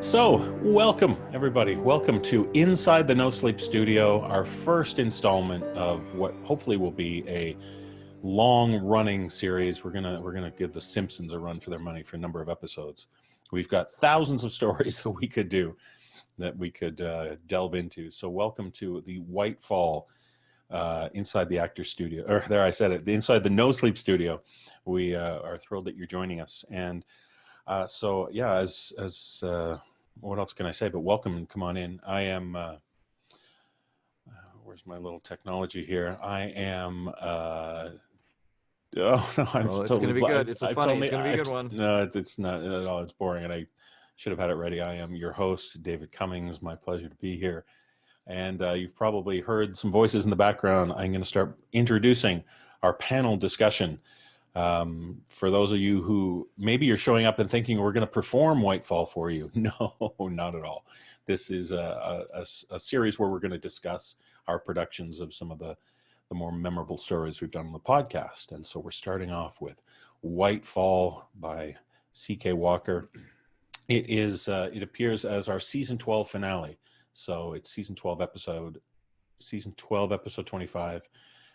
So, welcome everybody. Welcome to Inside the NoSleep Studio, our first installment of what hopefully will be a long-running series. We're gonna give The Simpsons a run for their money for a number of episodes. We've got thousands of stories that we could do, that we could delve into. So, welcome to the Whitefall Inside the Actor Studio, or there I said it, the Inside the NoSleep Studio. We are thrilled that you're joining us, and so yeah, as what else can I say? But welcome and come on in. I am. Where's my little technology here? I am. Oh no, I'm well, it's totally. Going to be good. It's it's going to be a good one. No, it's not at all. It's boring, and I should have had it ready. I am your host, David Cummings. My pleasure to be here. And you've probably heard some voices in the background. I'm going to start introducing our panel discussion. For those of you who maybe you're showing up and thinking we're going to perform Whitefall for you. No, not at all. This is a series where we're going to discuss our productions of some of the more memorable stories we've done on the podcast. And so we're starting off with Whitefall by C.K. Walker. It appears as our season 12 finale. So it's season 12, episode 25.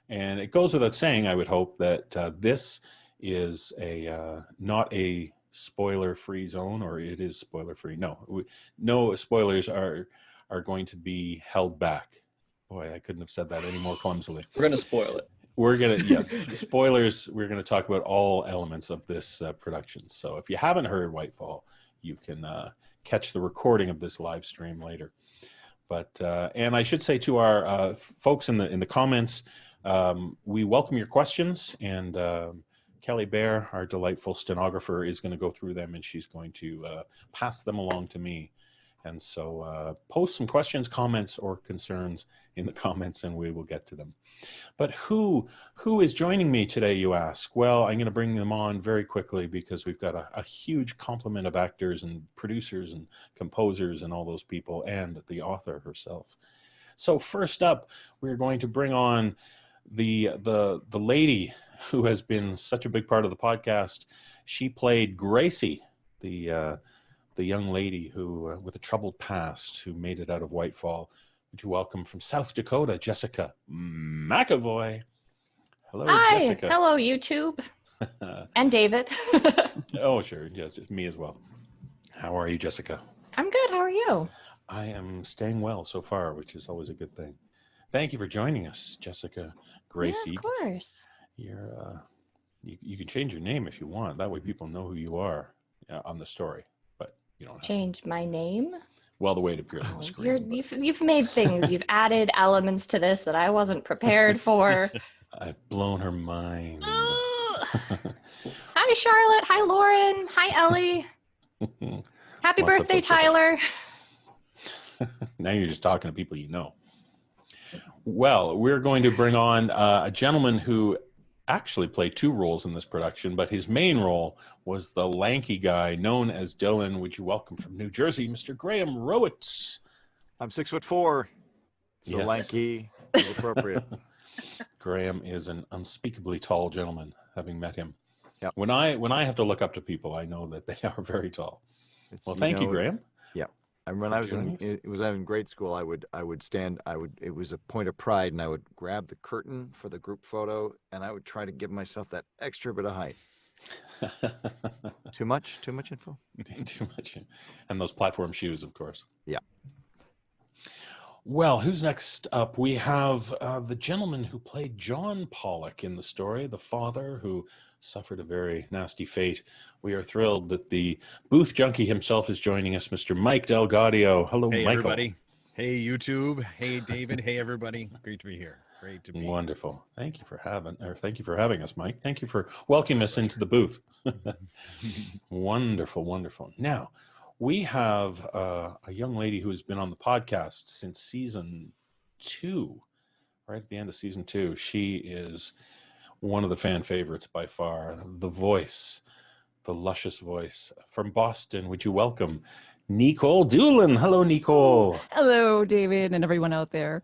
And it goes without saying, I would hope, that this is not a spoiler-free zone, or it is spoiler-free. No spoilers are going to be held back. Boy, I couldn't have said that any more clumsily. We're going to spoil it. Yes, spoilers. We're going to talk about all elements of this production. So if you haven't heard Whitefall, you can catch the recording of this live stream later. But and I should say to our folks in the comments, we welcome your questions, and Kelly Bear, our delightful stenographer, is going to go through them, and she's going to pass them along to me. And so post some questions, comments, or concerns in the comments, and we will get to them. But who is joining me today, you ask? Well, I'm going to bring them on very quickly because we've got a huge complement of actors and producers and composers and all those people, and the author herself. So first up, we're going to bring on the lady who has been such a big part of the podcast. She played Gracie, the young lady who with a troubled past who made it out of Whitefall. Would you welcome from South Dakota, Jessica McEvoy? Hello, Hi. Jessica. Hello, YouTube. And David. Oh, sure. Yes, just me as well. How are you, Jessica? I'm good. How are you? I am staying well so far, which is always a good thing. Thank you for joining us, Jessica Gracie. Yeah, of course. You're you can change your name if you want. That way people know who you are on the story. But you don't have Change my name? Well, the way it appears on the screen. You've made things. You've added elements to this that I wasn't prepared for. I've blown her mind. Hi, Charlotte. Hi, Lauren. Hi, Ellie. Happy Lots of birthday, folks Tyler. Now you're just talking to people you know. Well, we're going to bring on a gentleman who actually played two roles in this production, but his main role was the lanky guy known as Dylan. Would you welcome from New Jersey, Mr. Graham Rowat? I'm 6'4", so Yes. lanky is appropriate. Graham is an unspeakably tall gentleman, having met him. Yep. When I have to look up to people, I know that they are very tall. Well, thank you, Graham. Yeah. And when I was in grade school, I would stand, it was a point of pride, and I would grab the curtain for the group photo, and I would try to give myself that extra bit of height. Too much info? Too much. And those platform shoes, of course. Yeah. Well, who's next up? We have the gentleman who played John Pollock in the story, the father who suffered a very nasty fate. We are thrilled that the booth junkie himself is joining us, Mr. Mike DelGaudio. Hello, hey, Michael. Everybody. Hey, YouTube. Hey, David. Hey, everybody. Great to be here. Great to be Wonderful. Thank you for having us, Mike. Thank you for welcoming us into the booth. Wonderful. Now, we have a young lady who has been on the podcast since season 2, right at the end of season 2. She is one of the fan favorites by far, the voice, the luscious voice from Boston. Would you welcome Nikolle Doolin? Hello, Nikolle. Hello, David, and everyone out there.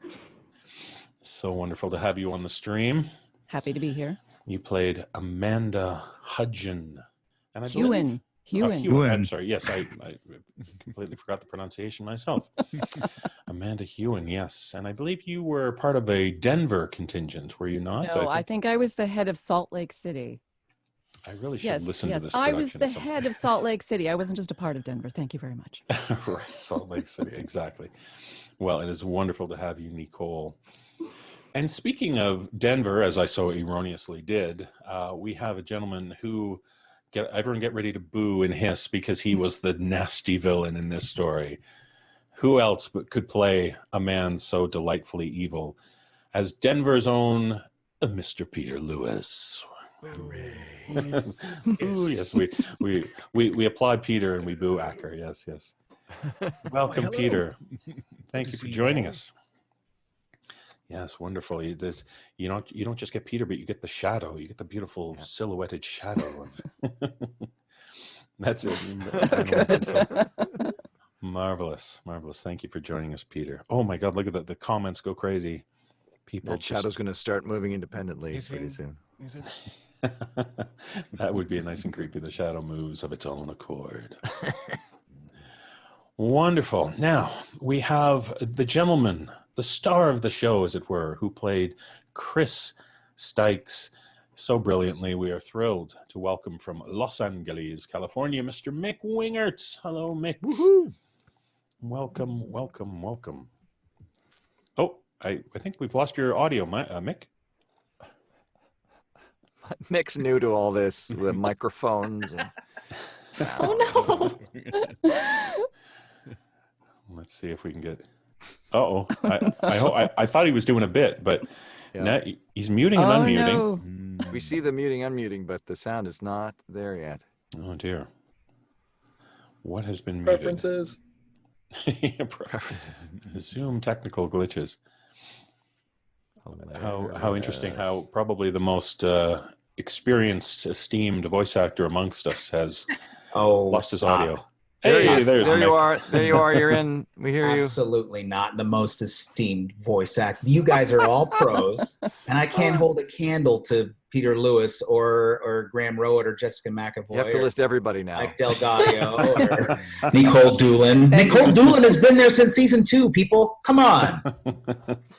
So wonderful to have you on the stream. Happy to be here. You played Amanda Hudgen. And I Hewen. Hewen. I'm sorry. Yes, I completely forgot the pronunciation myself. Amanda Hewen, yes. And I believe you were part of a Denver contingent, were you not? No, I think I was the head of Salt Lake City. I really should listen to this I production. was the head of Salt Lake City. I wasn't just a part of Denver. Thank you very much. Right, Salt Lake City, exactly. Well, it is wonderful to have you, Nikolle. And speaking of Denver, as I so erroneously did, we have a gentleman who, everyone get ready to boo and hiss because he was the nasty villain in this story. Who else but could play a man so delightfully evil as Denver's own Mr. Peter Lewis? Ooh, yes, we applaud Peter and we boo Acker. Yes, yes. Welcome, Peter. Thank you for joining us. Yes, wonderful. You don't just get Peter, but you get the shadow. You get the beautiful silhouetted shadow of. That's it. Marvelous, marvelous. Thank you for joining us, Peter. Oh my God, look at that! The comments go crazy. People. That shadow's going to start moving independently pretty soon. Is it? That would be nice and creepy. The shadow moves of its own accord. Wonderful. Now we have the gentleman, the star of the show, as it were, who played Chris Stykes so brilliantly. We are thrilled to welcome from Los Angeles, California, Mr. Mick Wingert. Hello, Mick. Woohoo! Welcome, welcome, welcome. Oh, I think we've lost your audio, Mick. Mick's new to all this, the microphones and sound. Oh no. Let's see if we can get. Uh-oh. I thought he was doing a bit, but now he's muting and unmuting. No. We see the muting, unmuting, but the sound is not there yet. Oh dear. What has been muted? Preferences. Preferences. Zoom technical glitches. How interesting. How probably the most experienced, esteemed voice actor amongst us has lost his audio. There Hey, he is. there's There Mick. you are. There you are. You're in. We hear you. Absolutely not the most esteemed voice actor. You guys are all pros, and I can't hold a candle to Peter Lewis or Graham Rowat or Jessica McEvoy. You have to list everybody now. Like DelGaudio or Nikolle Doolin. Nikolle Doolin has been there since season 2. People, come on.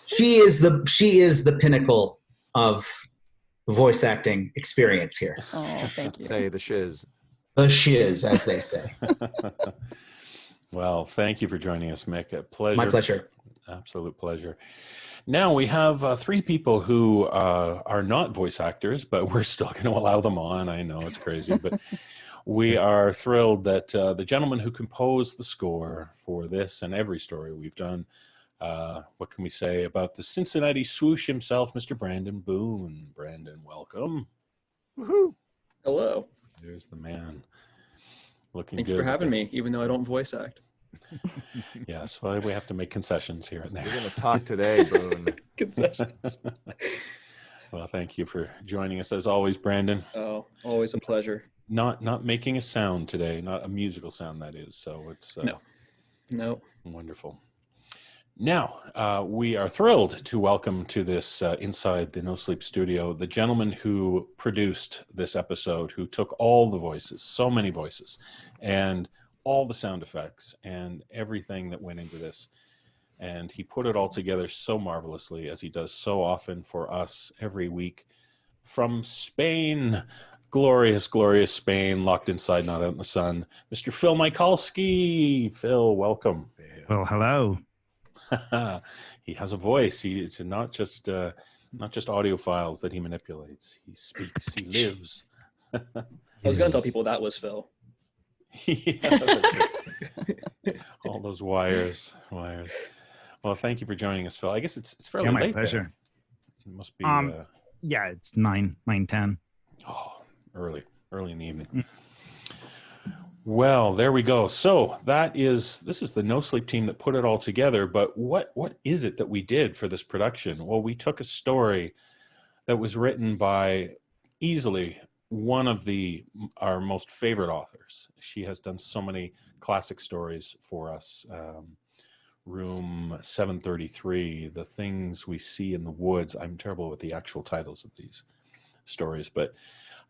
She is the pinnacle of voice acting experience here. Oh, thank you. Say the shiz. The shiz, as they say. Well, thank you for joining us, Mick. A pleasure. My pleasure. Absolute pleasure. Now we have 3 people who are not voice actors, but we're still going to allow them on. I know it's crazy, but we are thrilled that the gentleman who composed the score for this and every story we've done, what can we say about the Cincinnati swoosh himself, Mr. Brandon Boone. Brandon, welcome. Woohoo! Hello. There's the man. Looking Thanks good. for having me, even though I don't voice act. Yes, well, we have to make concessions here and there. We're going to talk today, Boone. Concessions. Well, thank you for joining us as always, Brandon. Oh, always a pleasure. Not making a sound today, not a musical sound, that is. So it's No. wonderful. Now, we are thrilled to welcome to this Inside the NoSleep Studio the gentleman who produced this episode, who took all the voices, so many voices, and all the sound effects and everything that went into this. And he put it all together so marvelously, as he does so often for us every week. From Spain, glorious, glorious Spain, locked inside, not out in the sun, Mr. Phil Michalski. Phil, welcome. Well, hello. He has a voice. It's not just audio files that he manipulates. He speaks. He lives. I was going to tell people that was Phil. Yeah, all those wires. Well, thank you for joining us, Phil. I guess it's fairly Yeah, my late. pleasure. There. It must be Yeah, it's 9:10. oh, early in the evening. Well, there we go. So this is the No Sleep team that put it all together. But what is it that we did for this production? Well, we took a story that was written by easily one of our most favorite authors. She has done so many classic stories for us. Room 733, The Things We See in the Woods. I'm terrible with the actual titles of these. stories, but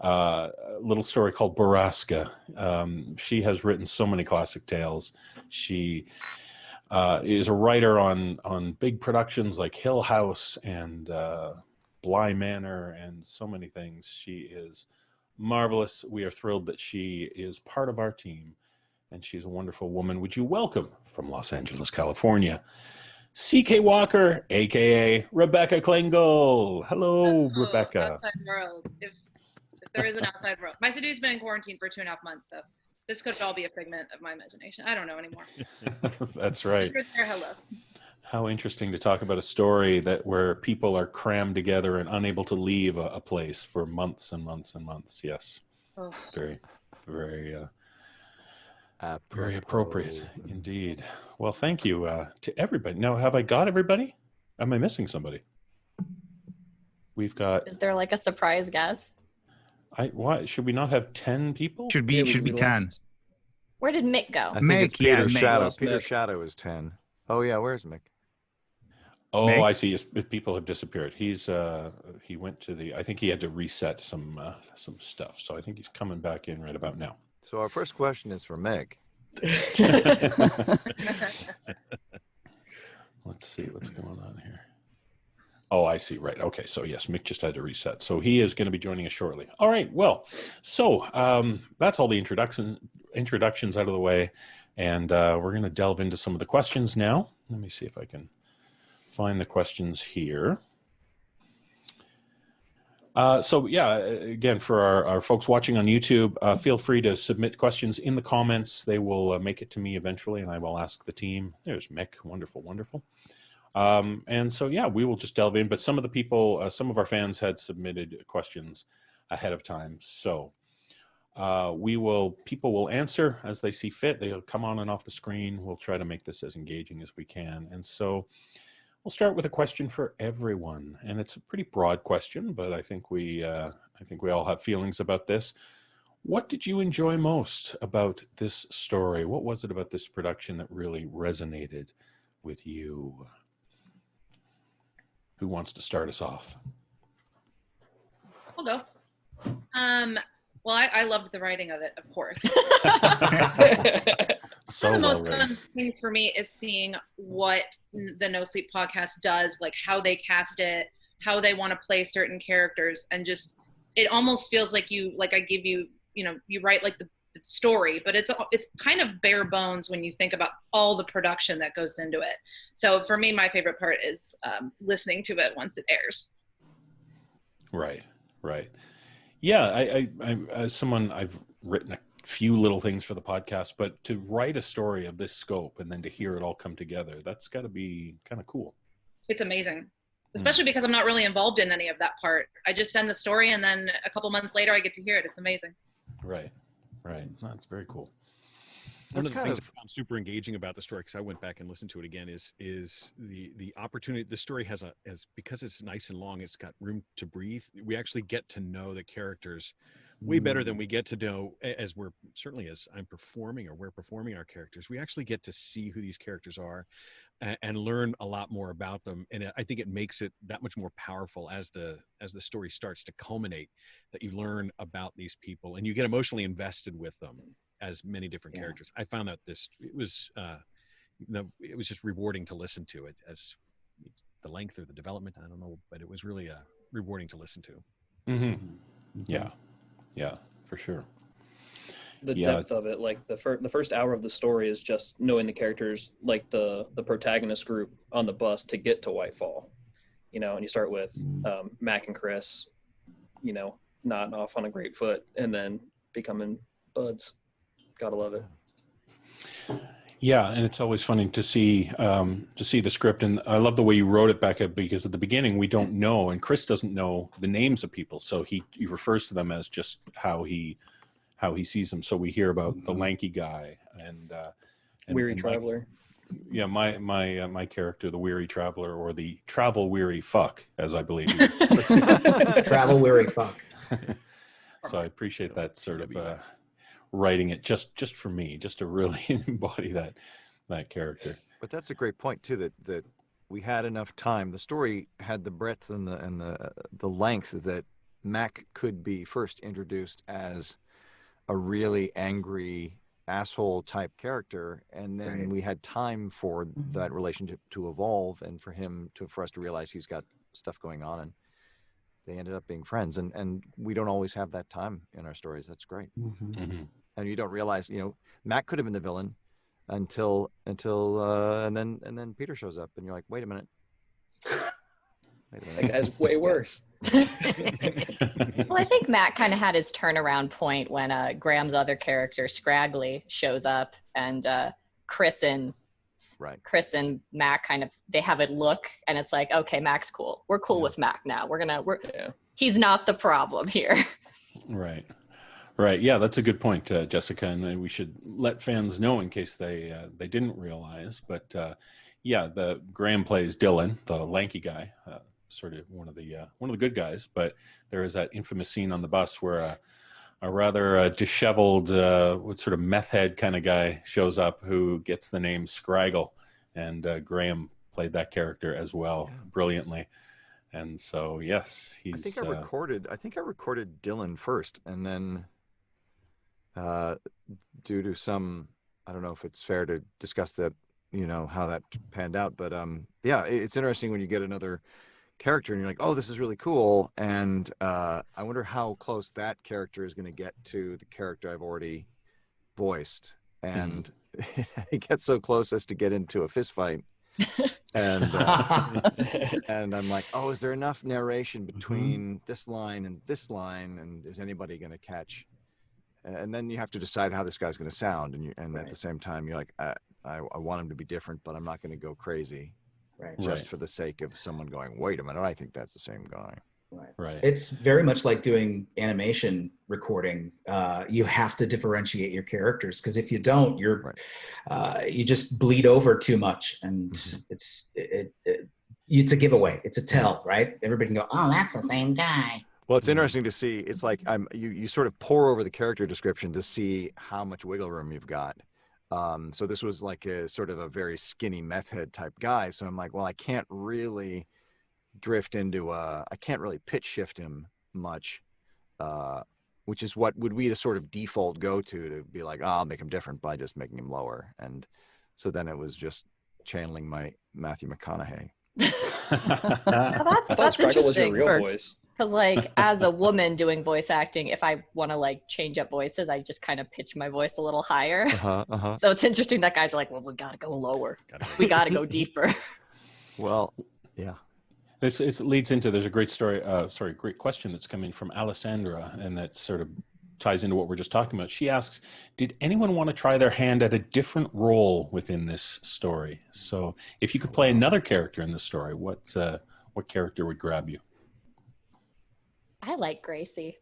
a little story called Baraska. She has written so many classic tales. She is a writer on big productions like Hill House and Bly Manor and so many things. She is marvelous. We are thrilled that she is part of our team, and she's a wonderful woman. Would you welcome from Los Angeles, California, C.K. Walker, a.k.a. Rebecca Klingel. Hello, Rebecca. Outside world. If there is an outside world. My city's been in quarantine for 2.5 months, so this could all be a figment of my imagination. I don't know anymore. That's right. Hello. How interesting to talk about a story where people are crammed together and unable to leave a place for months and months and months. Yes. Oh. Very, very, very appropriate indeed. Well, thank you to everybody. Now, have I got everybody? Am I missing somebody? We've got. Is there like a surprise guest? Why should we not have 10 people? Should be 10. Where did Mick go? I think it's Peter Shadow. Mick. Peter Shadow is 10. Oh yeah, where's Mick? Oh, Mick? I see. People have disappeared. He went to I think he had to reset some stuff. So I think he's coming back in right about now. So our first question is for Mick. Let's see what's going on here. Oh, I see. Right. Okay. So yes, Mick just had to reset. So he is going to be joining us shortly. All right. Well, so that's all the introductions out of the way. And we're going to delve into some of the questions now. Let me see if I can find the questions here. So yeah, again, for our folks watching on YouTube, feel free to submit questions in the comments. They will make it to me eventually, and I will ask the team. There's Mick. Wonderful, wonderful. And so, yeah, we will just delve in. But some of the people, some of our fans had submitted questions ahead of time. So people will answer as they see fit. They'll come on and off the screen. We'll try to make this as engaging as we can. And so we'll start with a question for everyone. And it's a pretty broad question, but I think we all have feelings about this. What did you enjoy most about this story? What was it about this production that really resonated with you? Who wants to start us off? I'll go. Well, I loved the writing of it, of course. So One of the well most written. fun things for me is seeing what the No Sleep podcast does, like how they cast it, how they want to play certain characters, and just it almost feels like you write like the story, but it's kind of bare bones when you think about all the production that goes into it. So for me, my favorite part is listening to it once it airs. Right. Yeah, I as someone, I've written a few little things for the podcast, but to write a story of this scope and then to hear it all come together, that's got to be kind of cool. It's amazing, especially because I'm not really involved in any of that part. I just send the story, and then a couple months later, I get to hear it. It's amazing. Right. That's very cool. One of the things I found super engaging about the story, because I went back and listened to it again, is the opportunity. The story has because it's nice and long, it's got room to breathe. We actually get to know the characters way better than we get to know as I'm performing or we're performing our characters. We actually get to see who these characters are and learn a lot more about them. And I think it makes it that much more powerful as the story starts to culminate, that you learn about these people and you get emotionally invested with them as many different characters. I found that it was just rewarding to listen to it, as the length or the development, I don't know, but it was really rewarding to listen to. Mm-hmm. Yeah, for sure. The depth of it, like the first hour of the story is just knowing the characters, like the protagonist group on the bus to get to Whitefall, and you start with Mac and Chris, nodding off on a great foot and then becoming buds. Gotta love it. Yeah, and it's always funny to see the script, and I love the way you wrote it, Becca, because at the beginning we don't know, and Chris doesn't know the names of people, so he refers to them as just how he sees them. So we hear about the lanky guy and Weary traveler. My character, the weary traveler, or the travel weary fuck, as I believe. Travel weary fuck. So I appreciate that sort of writing it just for me, just to really embody that character. But that's a great point too, that we had enough time. The story had the breadth and the length that Mac could be first introduced as a really angry asshole type character, and then we had time for that relationship to evolve and for us to realize he's got stuff going on, and they ended up being friends. And we don't always have that time in our stories. That's great. And you don't realize, Mac could have been the villain until and then Peter shows up, and you're like, wait a minute. That guy's way worse. Well, I think Matt kind of had his turnaround point when Graham's other character, Scraggly, shows up, and Chris and Mac they have a look, and it's like, okay, Mac's cool. We're cool with Mac now. He's not the problem here. Right. Yeah, that's a good point, Jessica, and we should let fans know in case they didn't realize. But the Graham plays Dylan, the lanky guy. Sort of one of the good guys, but there is that infamous scene on the bus where a rather disheveled, sort of meth head kind of guy shows up who gets the name Scraggle, and Graham played that character as well brilliantly. And so, yes, he's. I think I recorded Dylan first, and then, due to some, I don't know if it's fair to discuss that, how that panned out, but it's interesting when you get another character and you're like, oh, this is really cool, and I wonder how close that character is going to get to the character I've already voiced, and it gets so close as to get into a fist fight, and and I'm like, oh, is there enough narration between this line, and is anybody going to catch? And then you have to decide how this guy's going to sound, and at the same time you're like, I want him to be different, but I'm not going to go crazy. Just for the sake of someone going, wait a minute, I think that's the same guy. Right. It's very much like doing animation recording. You have to differentiate your characters, because if you don't, you just bleed over too much, and it's a giveaway. It's a tell, right? Everybody can go, oh, that's the same guy. Well, it's interesting to see. It's like you sort of pour over the character description to see how much wiggle room you've got. So this was like a sort of a very skinny meth head type guy. So I'm like, well, I can't really drift into I can't really pitch shift him much, which is what would be the sort of default to be like, oh, I'll make him different by just making him lower. And so then it was just channeling my Matthew McConaughey. That's interesting. Was your real voice. Because as a woman doing voice acting, if I want to change up voices, I just kind of pitch my voice a little higher. So it's interesting that guys are like, well, we got to go lower. We got to go deeper. Well, yeah. It leads into, there's a great great question that's coming from Alessandra, and that sort of ties into what we're just talking about. She asks, did anyone want to try their hand at a different role within this story? So if you could play another character in the story, what character would grab you? I like Gracie.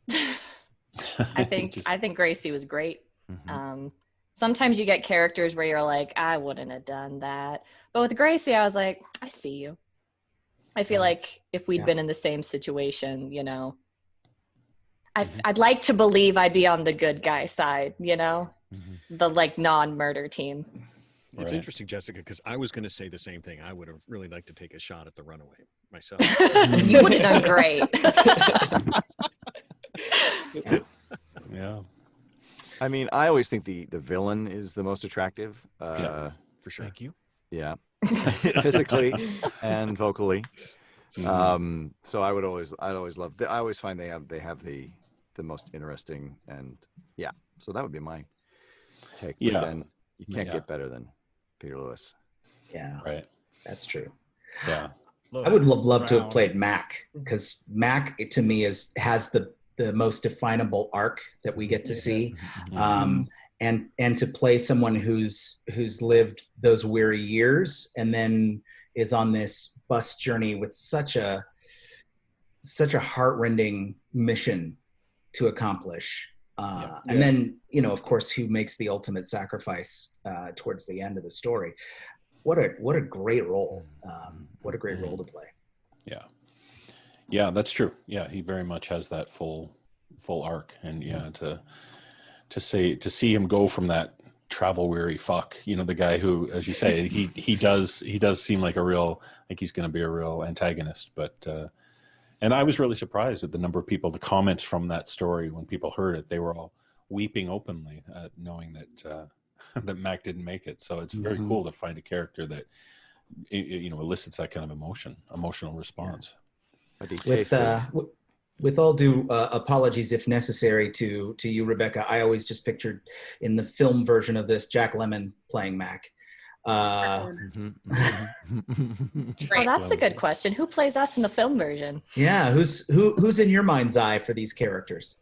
I think Gracie was great. Sometimes you get characters where you're like, I wouldn't have done that. But with Gracie, I was like, I see you. I feel like if we'd been in the same situation, I'd like to believe I'd be on the good guy side, the non-murder team. It's interesting, Jessica, because I was going to say the same thing. I would have really liked to take a shot at the runaway myself. You would have done great. Yeah. I mean, I always think the villain is the most attractive. For sure. Thank you. Yeah. Physically and vocally. So I'd always love. I always find they have the most interesting, and so that would be my take. But then you can't get better than Peter Lewis. Yeah. Right. That's true. Yeah. I would love to have played Mac, because Mac to me has the most definable arc that we get to see. And to play someone who's lived those weary years and then is on this bus journey with such a heartrending mission to accomplish. And then, of course, who makes the ultimate sacrifice towards the end of the story. What a great role. What a great role to play. Yeah. Yeah, that's true. Yeah, he very much has that full arc. And to see him go from that travel weary fuck, the guy who, as you say, he does seem like he's going to be a real antagonist, but And I was really surprised at the number of people, the comments from that story when people heard it, they were all weeping openly, knowing that that Mac didn't make it. So it's very cool to find a character that elicits that kind of emotional response. With all due apologies, if necessary, to you, Rebecca, I always just pictured in the film version of this Jack Lemmon playing Mac. Oh, that's a good question. Who plays us in the film version? Yeah, who's in your mind's eye for these characters?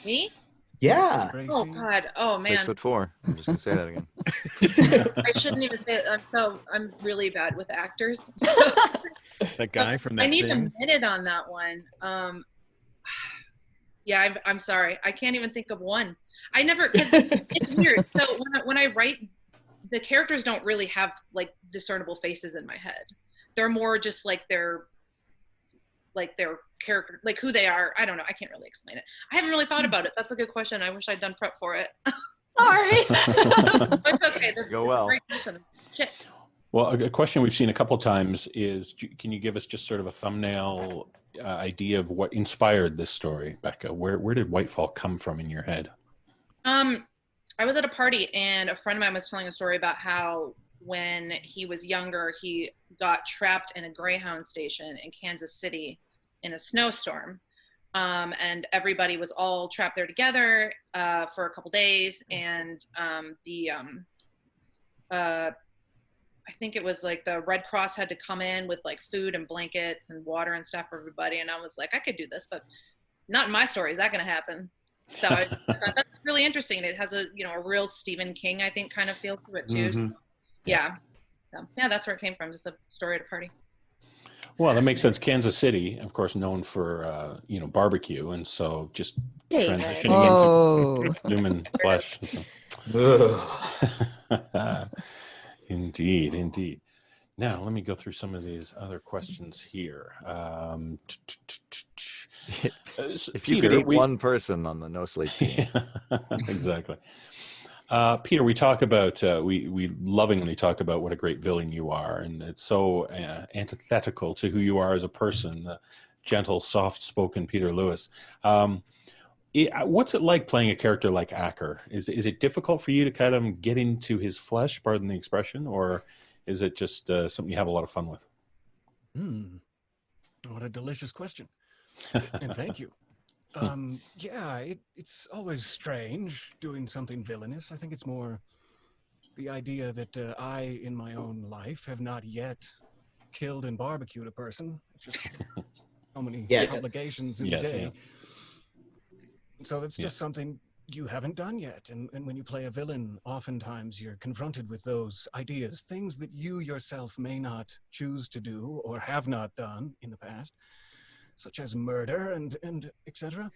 Me? Yeah. Oh God. Oh man. 6'4". I'm just gonna say that again. I shouldn't even say it. I'm really bad with actors. That guy from that I need thing? a minute on that one. Yeah, I'm sorry. I can't even think of one. I never, cause it's weird. So when I write, the characters don't really have like discernible faces in my head. They're more just like their character, like who they are. I don't know. I can't really explain it. I haven't really thought about it. That's a good question. I wish I'd done prep for it. Sorry. It's okay. Go well. Great question. Shit. Well, a question we've seen a couple times is, can you give us just sort of a thumbnail idea of what inspired this story, Becca? Where did Whitefall come from in your head? I was at a party and a friend of mine was telling a story about how when he was younger, he got trapped in a Greyhound station in Kansas City in a snowstorm. And everybody was all trapped there together for a couple days. And I think it was like the Red Cross had to come in with like food and blankets and water and stuff for everybody. And I was like, I could do this, but not in my story. Is that going to happen? So I thought that's really interesting. It has a real Stephen King, I think, kind of feel to it too. So, yeah. So yeah, that's where it came from. Just a story at a party. Well, that makes sense. Kansas City, of course, known for barbecue, and so just transitioning into human flesh. So. Indeed. Now, let me go through some of these other questions here. If you could eat one person on the NoSleep team. Exactly. Peter, we talk about, we lovingly talk about what a great villain you are, and it's so antithetical to who you are as a person, the gentle, soft-spoken Peter Lewis. What's it like playing a character like Acker? Is it difficult for you to kind of get into his flesh, pardon the expression, or is it just something you have a lot of fun with? What a delicious question. And thank you. Yeah, it's always strange doing something villainous. I think it's more the idea that I, in my own life, have not yet killed and barbecued a person. It's just so many obligations in the day. Yeah. So that's just something you haven't done yet. And when you play a villain, oftentimes you're confronted with those ideas, things that you yourself may not choose to do or have not done in the past, such as murder and etc.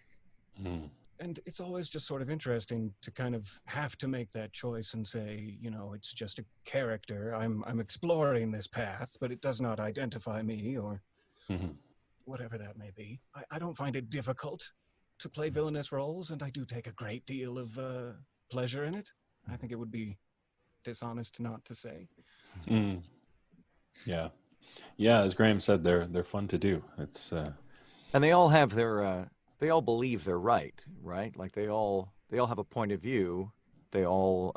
And it's always just sort of interesting to kind of have to make that choice and say, it's just a character. I'm exploring this path, but it does not identify me or whatever that may be. I don't find it difficult to play villainous roles, and I do take a great deal of pleasure in it. I think it would be dishonest not to say. Yeah, as Graham said, they're fun to do. It's and they all have their they all believe they're right? Like they all have a point of view. They all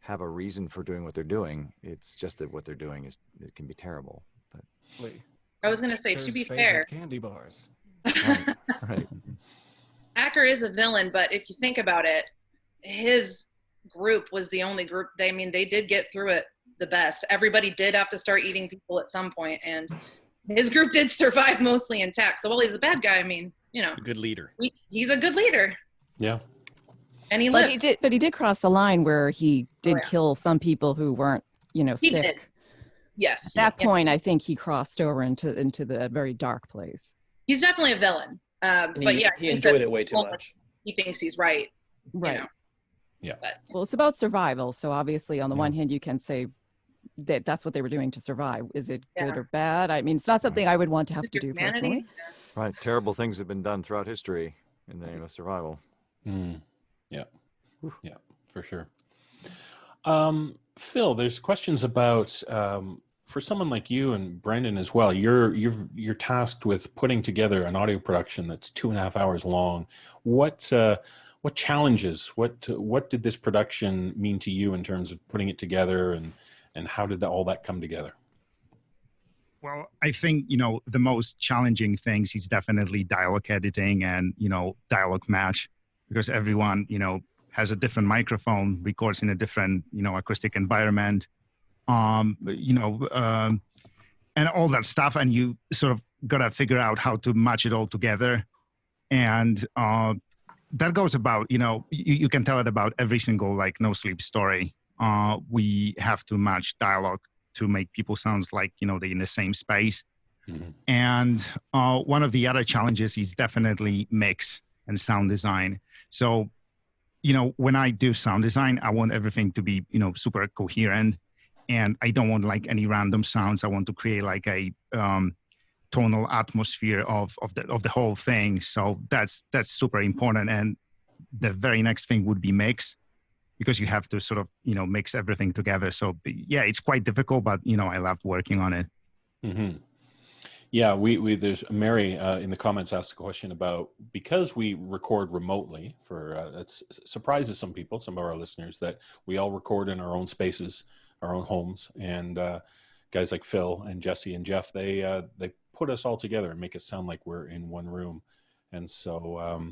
have a reason for doing what they're doing. It's just that what they're doing it can be terrible. But I was going to say, to be fair, candy bars. Right. Acker is a villain, but if you think about it, his group was the only group. They did get through it the best. Everybody did have to start eating people at some point, and his group did survive mostly intact. So while he's a bad guy, a good leader. He's a good leader. Yeah. And he lived. But he did cross the line where he did kill some people who weren't, sick. Did. Yes. At that point, I think he crossed over into the very dark place. He's definitely a villain. But he enjoyed it way too much. He thinks he's right. Right. Yeah. Well, it's about survival. So obviously, on the one hand, you can say that that's what they were doing to survive. Is it good or bad? It's not something I would want to have to do personally. Right. Terrible things have been done throughout history in the name of survival. Yeah, for sure. Phil, there's questions about for someone like you and Brandon as well, you're tasked with putting together an audio production that's 2.5 hours long. What challenges, what did this production mean to you in terms of putting it together, and how did all that come together? Well, I think, the most challenging things is definitely dialogue editing and, dialogue match, because everyone, has a different microphone, records in a different, acoustic environment, and all that stuff. And you sort of got to figure out how to match it all together. And that goes about, you can tell it about every single like No Sleep story. We have to match dialogue to make people sound like, they're in the same space. Mm-hmm. And one of the other challenges is definitely mix and sound design. So, when I do sound design, I want everything to be, super coherent, and I don't want like any random sounds. I want to create like a tonal atmosphere of the whole thing. So that's super important. And the very next thing would be mix, because you have to sort of, mix everything together. So yeah, it's quite difficult, but I loved working on it. Mm-hmm. Yeah, there's Mary in the comments asked a question about, because we record remotely it surprises some people, some of our listeners, that we all record in our own spaces, our own homes, and guys like Phil and Jesse and Jeff, they put us all together and make it sound like we're in one room. And so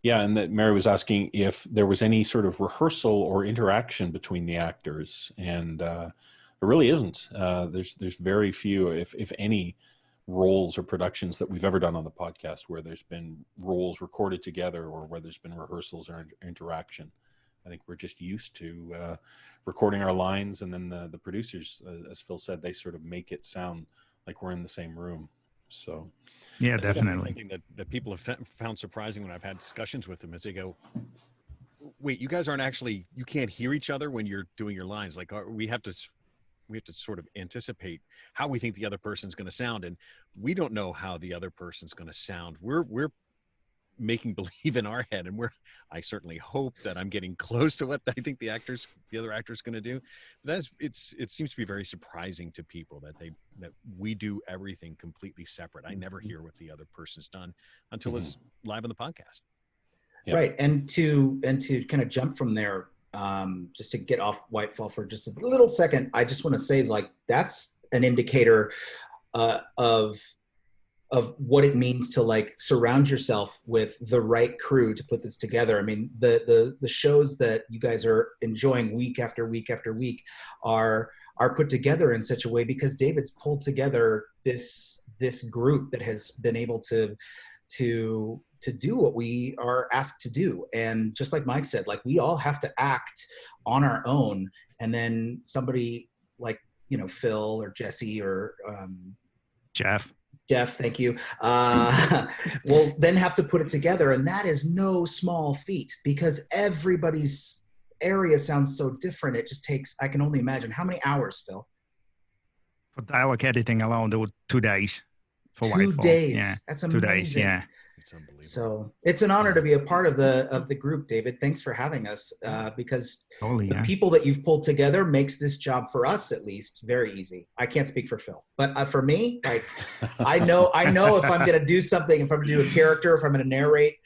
yeah, and that Mary was asking if there was any sort of rehearsal or interaction between the actors, and there really isn't. There's very few, if any, roles or productions that we've ever done on the podcast where there's been roles recorded together or where there's been rehearsals or interaction. I think we're just used to recording our lines, and then the producers, as Phil said, they sort of make it sound like we're in the same room. So yeah, definitely. Something that people have found surprising when I've had discussions with them is they go, wait, you guys you can't hear each other when you're doing your lines. Like we have to sort of anticipate how we think the other person's going to sound, and we don't know how the other person's going to sound. We're making believe in our head, and I certainly hope that I'm getting close to what I think the other actor's going to do. But it seems to be very surprising to people that we do everything completely separate. I never hear what the other person's done until it's live on the podcast. Yep. Right, and to kind of jump from there. Just to get off Whitefall for just a little second, I just want to say, like, that's an indicator of what it means to like surround yourself with the right crew to put this together. I mean, the shows that you guys are enjoying week after week after week are put together in such a way because David's pulled together this group that has been able to do what we are asked to do. And just like Mike said, like, we all have to act on our own, and then somebody like, Phil or Jesse or Jeff, thank you, will then have to put it together. And that is no small feat because everybody's area sounds so different. It just takes, I can only imagine, how many hours, Phil? For dialogue editing alone, there were 2 days. For 2 Whitefall. days. Yeah. That's amazing. 2 days, yeah. It's unbelievable. So it's an honor to be a part of the group, David. Thanks for having us, because the people that you've pulled together makes this job, for us at least, very easy. I can't speak for Phil, but for me, like, I know if I'm going to do something, if I'm going to do a character, if I'm going to narrate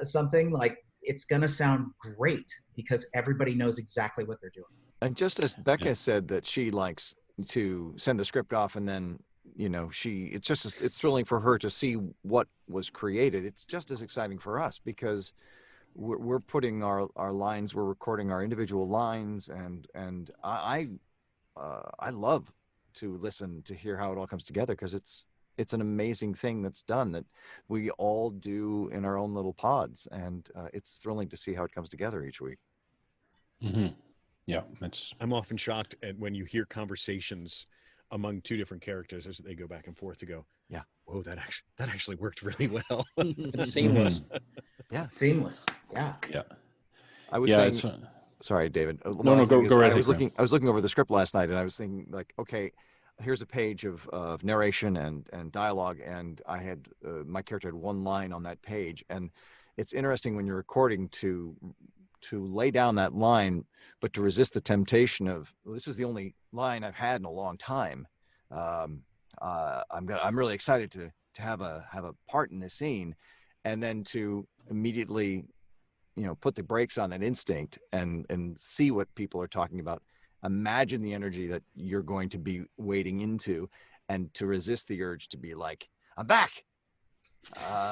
something, like, it's going to sound great because everybody knows exactly what they're doing. And just as Becca said that she likes to send the script off and then, it's thrilling for her to see what was created. It's just as exciting for us because we're putting our lines, we're recording our individual lines, and I love to listen to hear how it all comes together because it's an amazing thing that's done that we all do in our own little pods, and it's thrilling to see how it comes together each week. Mm-hmm. Yeah, I'm often shocked when you hear conversations among two different characters as they go back and forth to go, yeah, whoa, that actually worked really well. It's seamless. Yeah, seamless. Yeah. I was saying, sorry, David. No, go right ahead. I was looking over the script last night, and I was thinking, like, okay, here's a page of narration and dialogue, and I had my character had one line on that page, and it's interesting when you're recording to lay down that line, but to resist the temptation of, well, this is the only line I've had in a long time. I'm really excited to have a part in this scene, and then to immediately, put the brakes on that instinct and see what people are talking about. Imagine the energy that you're going to be wading into, and to resist the urge to be like, I'm back.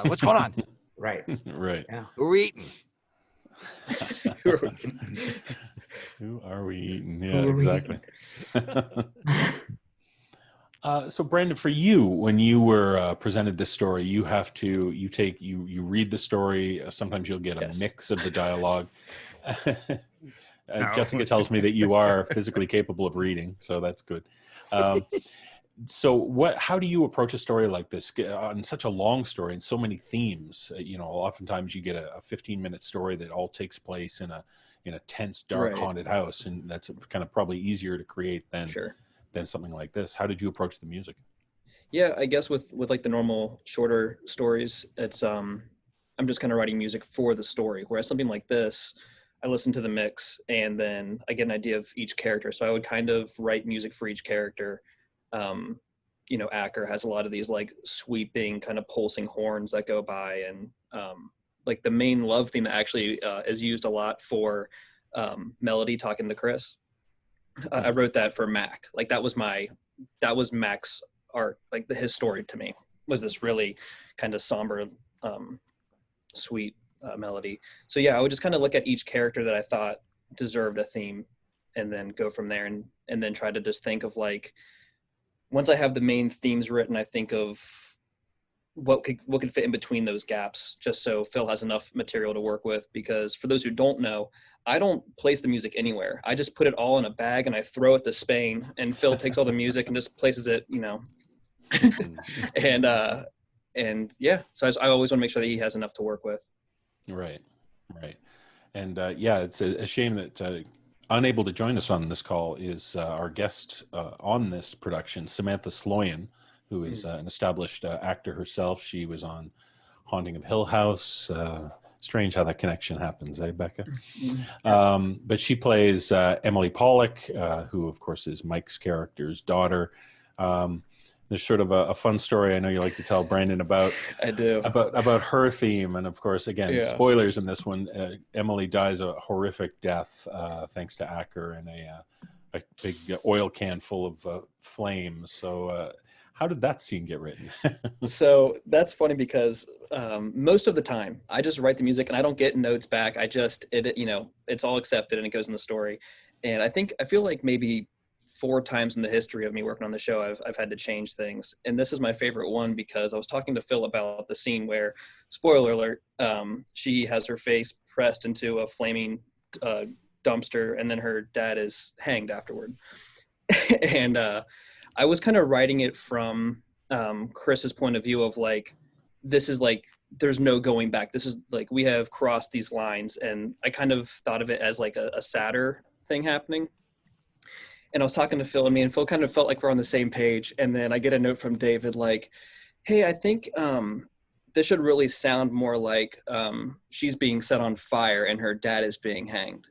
What's going on? Right. Right. Yeah. Who are we eating? Who are we eating? Yeah, exactly. So Brandon, for you, when you were presented this story, you have to, you read the story. Sometimes you'll get a mix of the dialogue. Jessica tells me that you are physically capable of reading, so that's good. So how do you approach a story like this on such a long story and so many themes? Oftentimes you get a 15-minute story that all takes place in a tense, dark, haunted house, and that's kind of probably easier to create than something like this. How did you approach the music? Yeah, I guess with like the normal shorter stories, it's I'm just kind of writing music for the story, whereas something like this, I listen to the mix and then I get an idea of each character. So I would kind of write music for each character. Acker has a lot of these like sweeping kind of pulsing horns that go by, and like the main love theme that actually is used a lot for Melody talking to Chris. I wrote that for Mac. Like that was Mac's art. Like his story to me was this really kind of somber, sweet melody. So yeah, I would just kind of look at each character that I thought deserved a theme, and then go from there, and then try to just think of like, once I have the main themes written, I think of what could fit in between those gaps, just so Phil has enough material to work with. Because for those who don't know, I don't place the music anywhere. I just put it all in a bag and I throw it to Spain, and Phil takes all the music and just places it, and yeah. So I always want to make sure that he has enough to work with. Right. And it's a shame that unable to join us on this call is our guest on this production, Samantha Sloyan, who is an established actor herself. She was on Haunting of Hill House. Strange how that connection happens, eh, Becca? But she plays Emily Pollock, who, of course, is Mike's character's daughter. There's sort of a fun story I know you like to tell, Brandon, about I do about her theme, and of course, again, spoilers in this one. Emily dies a horrific death thanks to Acker and a big oil can full of flames. So, how did that scene get written? So that's funny because most of the time I just write the music and I don't get notes back. I just it's all accepted and it goes in the story. And I feel like maybe 4 times in the history of me working on the show, I've had to change things. And this is my favorite one because I was talking to Phil about the scene where, spoiler alert, she has her face pressed into a flaming dumpster, and then her dad is hanged afterward. And I was kind of writing it from Chris's point of view of like, this is like, there's no going back. This is like, we have crossed these lines. And I kind of thought of it as like a sadder thing happening. And I was talking to Phil, and me and Phil kind of felt like we're on the same page. And then I get a note from David like, hey, I think this should really sound more like she's being set on fire and her dad is being hanged.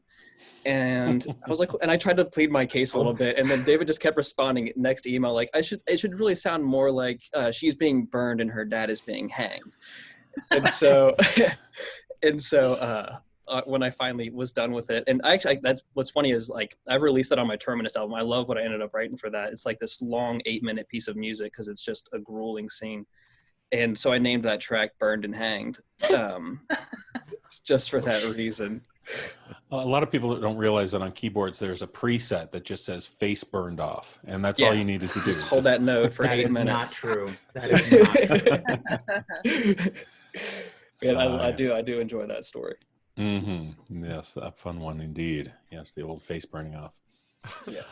And I was like, and I tried to plead my case a little bit. And then David just kept responding next email like, it should really sound more like she's being burned and her dad is being hanged. And so, when I finally was done with it, and actually, that's what's funny is like I've released it on my Terminus album. I love what I ended up writing for that. It's like this long 8-minute piece of music because it's just a grueling scene. And so I named that track "Burned and Hanged," just for that reason. A lot of people don't realize that on keyboards there's a preset that just says "face burned off," and that's all you needed to do. Just hold that note for 8 minutes. Not true. That is not true. Man, I do enjoy that story. Mm-hmm. Yes, a fun one indeed. Yes, the old face burning off. Yeah.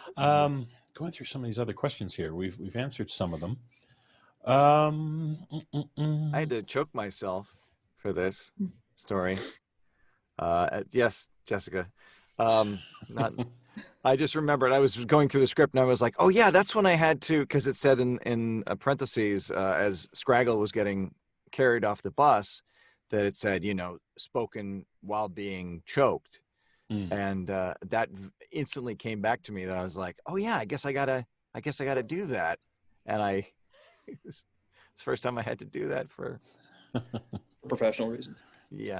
Going through some of these other questions here, we've answered some of them. I had to choke myself for this story. Yes, Jessica. I just remembered I was going through the script and I was like, oh yeah, that's when I had to, because it said in parentheses as Scraggle was getting carried off the bus, that it said, spoken while being choked. And that instantly came back to me that I was like, oh yeah, I guess I gotta do that. And it's the first time I had to do that for professional reasons. Yeah.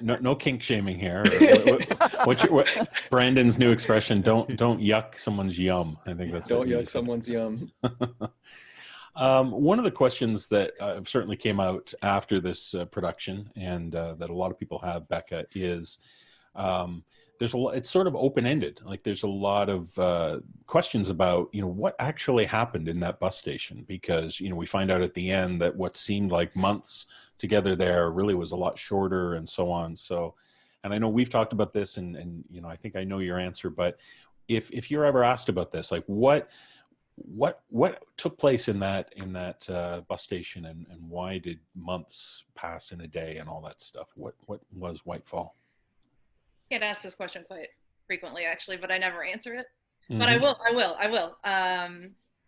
No kink shaming here. What's Brandon's new expression? Don't yuck someone's yum. I think that's don't yuck someone's yum. One of the questions that certainly came out after this production, and that a lot of people have, Becca, is it's sort of open-ended. Like there's a lot of questions about, what actually happened in that bus station, because, we find out at the end that what seemed like months together there really was a lot shorter, and so on. So, and I know we've talked about this, and I think I know your answer, but if you're ever asked about this, like what took place in that bus station, and why did months pass in a day and all that stuff? What was Whitefall? I get asked this question quite frequently, actually, but I never answer it. Mm-hmm. But I will.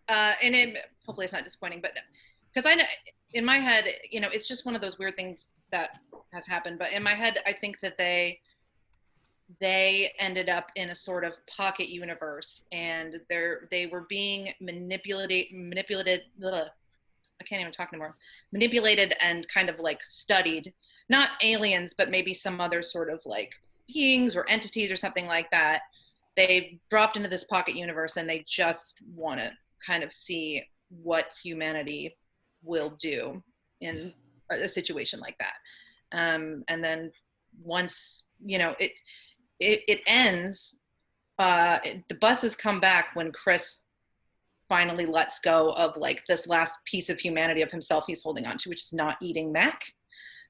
And hopefully it's not disappointing, but because I know in my head, it's just one of those weird things that has happened. But in my head, I think that they ended up in a sort of pocket universe, and they were being manipulated. Ugh, I can't even talk anymore. Manipulated and kind of like studied, not aliens, but maybe some other sort of like beings or entities or something like that. They dropped into this pocket universe, and they just want to kind of see what humanity will do in a situation like that. And then once, it ends, the buses come back when Chris finally lets go of like this last piece of humanity of himself he's holding on to, which is not eating Mac.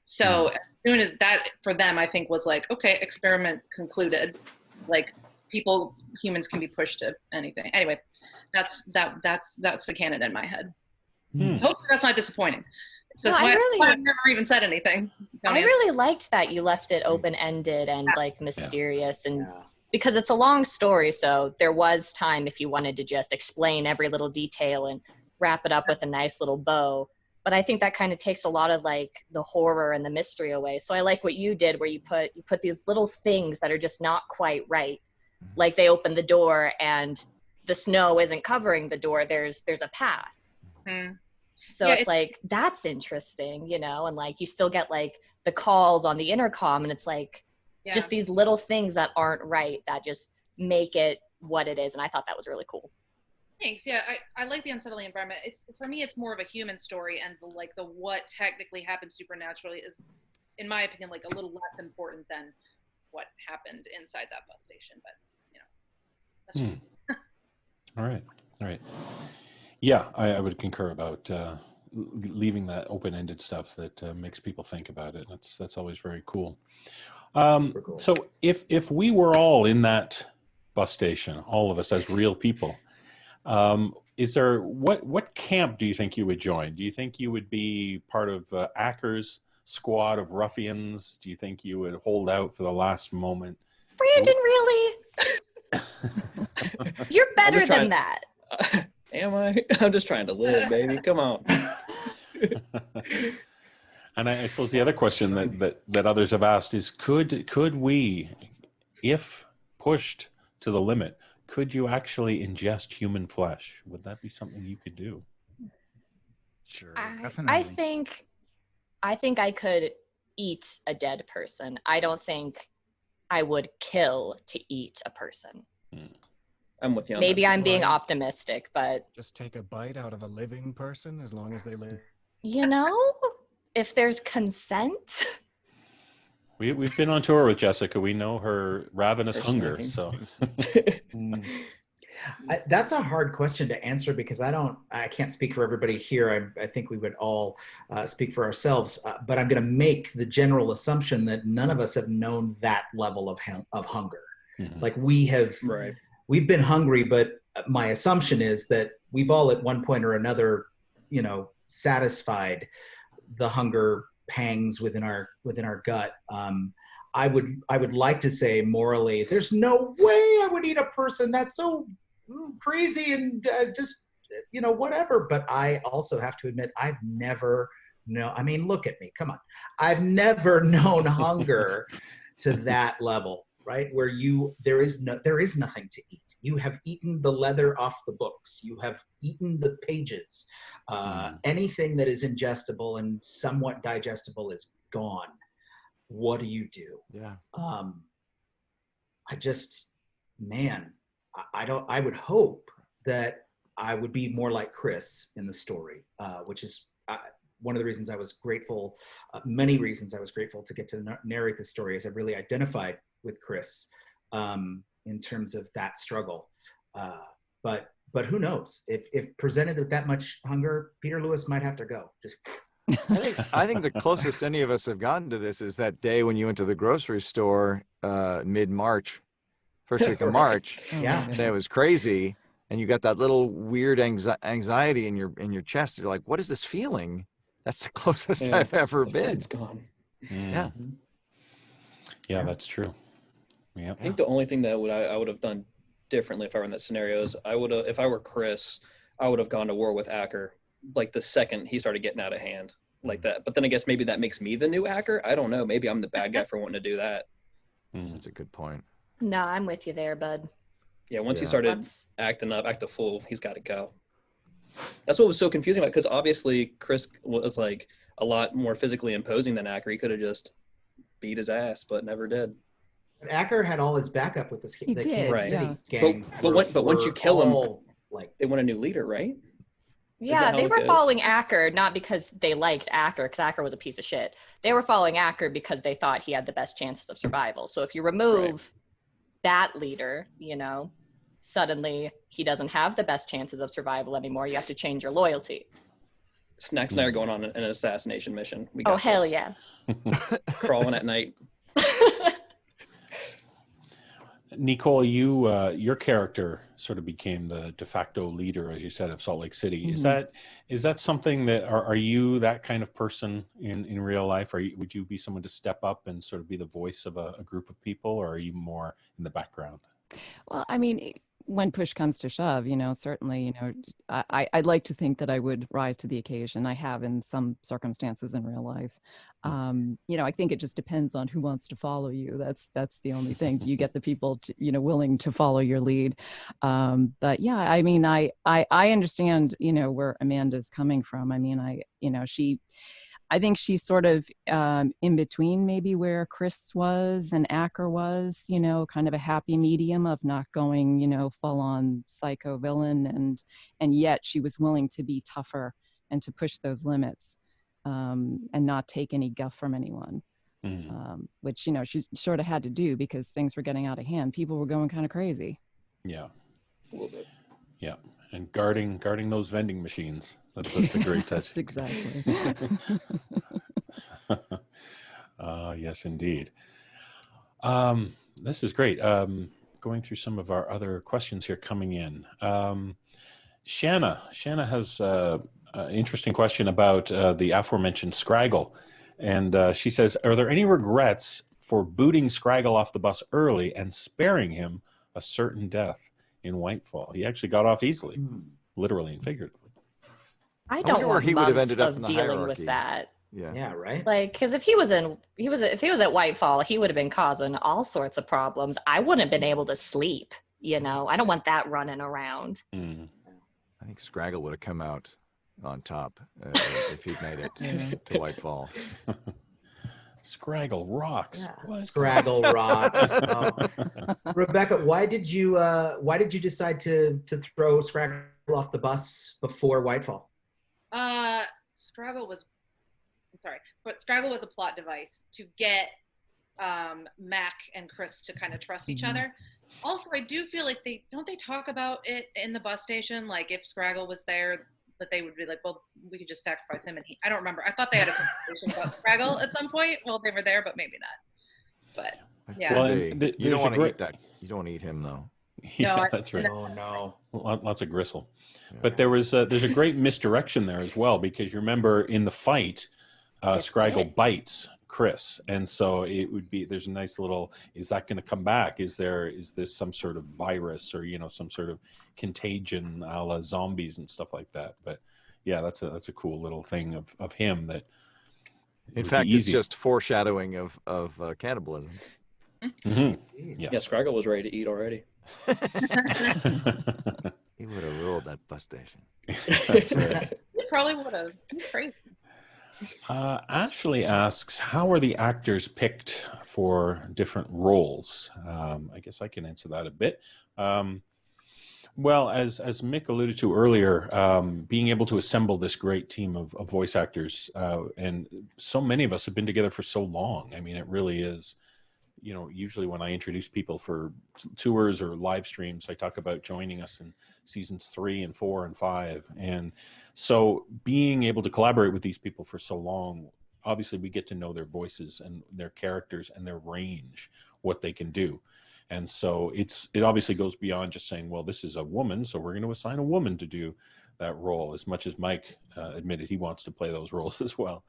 So as soon as that, for them, I think was like, okay, experiment concluded. Like humans can be pushed to anything. Anyway, that's the canon in my head. Hopefully that's not disappointing. So that's why I've never even said anything. I really liked that you left it open-ended and like mysterious, and because it's a long story, so there was time if you wanted to just explain every little detail and wrap it up with a nice little bow. But I think that kind of takes a lot of like the horror and the mystery away. So I like what you did, where you put these little things that are just not quite right. Like they open the door and the snow isn't covering the door. There's a path. Mm. So it's like, that's interesting, and like you still get like the calls on the intercom, and it's like just these little things that aren't right that just make it what it is. And I thought that was really cool. Thanks. Yeah, I like the unsettling environment. For me, it's more of a human story, and the what technically happened supernaturally is, in my opinion, like a little less important than what happened inside that bus station. But that's just... All right. Yeah, I would concur about leaving that open-ended stuff that makes people think about it. That's always very cool. So if we were all in that bus station, all of us as real people, is there what camp do you think you would join? Do you think you would be part of Acker's squad of ruffians? Do you think you would hold out for the last moment? Brandon, really? You're better than that. Am I? I'm just trying to live, baby. Come on. And I suppose the other question that others have asked is, could we, if pushed to the limit, could you actually ingest human flesh? Would that be something you could do? Sure, I think I could eat a dead person. I don't think I would kill to eat a person. I'm with you on Maybe that. I'm being optimistic, but just take a bite out of a living person as long as they live. If there's consent. We've been on tour with Jessica. We know her ravenous hunger. So that's a hard question to answer, because I can't speak for everybody here. I think we would all speak for ourselves, but I'm going to make the general assumption that none of us have known that level of hunger. Mm-hmm. Like we've been hungry, but my assumption is that we've all at one point or another, satisfied the hunger pangs within our gut. I would like to say morally, there's no way I would eat a person. That's so crazy and just whatever. But I also have to admit, I've never look at me, come on. I've never known hunger to that level, right? Where there is nothing to eat. You have eaten the leather off the books. You have eaten the pages. Anything that is ingestible and somewhat digestible is gone. What do you do? Yeah. I just, man, I would hope that I would be more like Chris in the story, which is one of the reasons I was grateful, many reasons I was grateful to get to narrate this story, is I really identified with Chris in terms of that struggle. But who knows? If presented with that much hunger, Peter Lewis might have to go. Just. I think the closest any of us have gotten to this is that day when you went to the grocery store mid-March, first week of March. Yeah, that was crazy, and you got that little weird anxiety in your chest. You're like, "What is this feeling?" That's the closest I've ever been. It's gone. Yeah, that's true. Yeah, I think the only thing that I would have done differently if I were in that scenario is if I were Chris, I would have gone to war with Acker like the second he started getting out of hand like that. But then I guess maybe that makes me the new Acker. I don't know. Maybe I'm the bad guy for wanting to do that. That's a good point. No, I'm with you there, bud. Yeah, once he started acting a fool, he's got to go. That's what was so confusing about, because obviously Chris was like a lot more physically imposing than Acker. He could have just beat his ass, but never did. But Acker had all his backup with this. He did, right. yeah. Gang. But once you kill him, they want a new leader, right? Yeah, they were following Acker not because they liked Acker, because Acker was a piece of shit. They were following Acker because they thought he had the best chances of survival. So if you remove that leader, suddenly he doesn't have the best chances of survival anymore. You have to change your loyalty. Snacks and I are going on an assassination mission. Hell yeah. Crawling at night. Nikolle, your character sort of became the de facto leader, as you said, of Salt Lake City. Mm-hmm. Is that something that are you that kind of person in real life? Would you be someone to step up and sort of be the voice of a group of people, or are you more in the background? Well, I mean, when push comes to shove, certainly, I'd like to think that I would rise to the occasion. I have in some circumstances in real life. I think it just depends on who wants to follow you. That's the only thing. Do you get the people willing to follow your lead? But yeah, I mean, I understand, where Amanda's coming from. I mean, I think she's sort of in between maybe where Chris was and Acker was, kind of a happy medium of not going, full on psycho villain. And yet she was willing to be tougher and to push those limits and not take any guff from anyone, which, she sort of had to do because things were getting out of hand. People were going kind of crazy. Yeah. A little bit. Yeah. And guarding those vending machines. That's a great touch. Yes, exactly. Yes, indeed. This is great. Going through some of our other questions here coming in. Shanna has an interesting question about the aforementioned Scraggle. And she says, are there any regrets for booting Scraggle off the bus early and sparing him a certain death in Whitefall? He actually got off easily, literally and figuratively. I don't want he would have ended up of in the dealing hierarchy. with that. Yeah, right. Like, because if he was at Whitefall, he would have been causing all sorts of problems. I wouldn't have been able to sleep. I don't want that running around. I think Scraggle would have come out on top if he'd made it to Whitefall. Scraggle rocks. Yeah. Scraggle rocks. Rebecca, why did you decide to throw Scraggle off the bus before Whitefall? Scraggle was a plot device to get Mac and Chris to kind of trust each other. Also, I do feel like they talk about it in the bus station, like if Scraggle was there, that they would be like, well, we could just sacrifice him. And I don't remember. I thought they had a conversation about Scraggle at some point while they were there, but maybe not. But yeah. Well, you don't want to eat that. You don't want to eat him though. Yeah, no, that's right. Oh no. Lots of gristle. But there's a great misdirection there as well, because you remember in the fight, Scraggle bites Chris, and so it would be, there's a nice little, is that going to come back? Is this some sort of virus or some sort of contagion a la zombies and stuff like that? But yeah, that's a cool little thing of him that. In fact, it's just foreshadowing of cannibalism. Mm-hmm. Yes. Yeah, Scraggle was ready to eat already. He would have ruled that bus station. That's right. He probably would have. Crazy. Ashley asks, how are the actors picked for different roles? I guess I can answer that a bit. Well, as Mick alluded to earlier, being able to assemble this great team of voice actors, and so many of us have been together for so long. I mean, it really is, usually when I introduce people for tours or live streams, I talk about joining us in seasons 3 and 4 and 5. And so being able to collaborate with these people for so long, obviously we get to know their voices and their characters and their range, what they can do. And so it obviously goes beyond just saying, well, this is a woman, so we're going to assign a woman to do that role, as much as Mike admitted he wants to play those roles as well.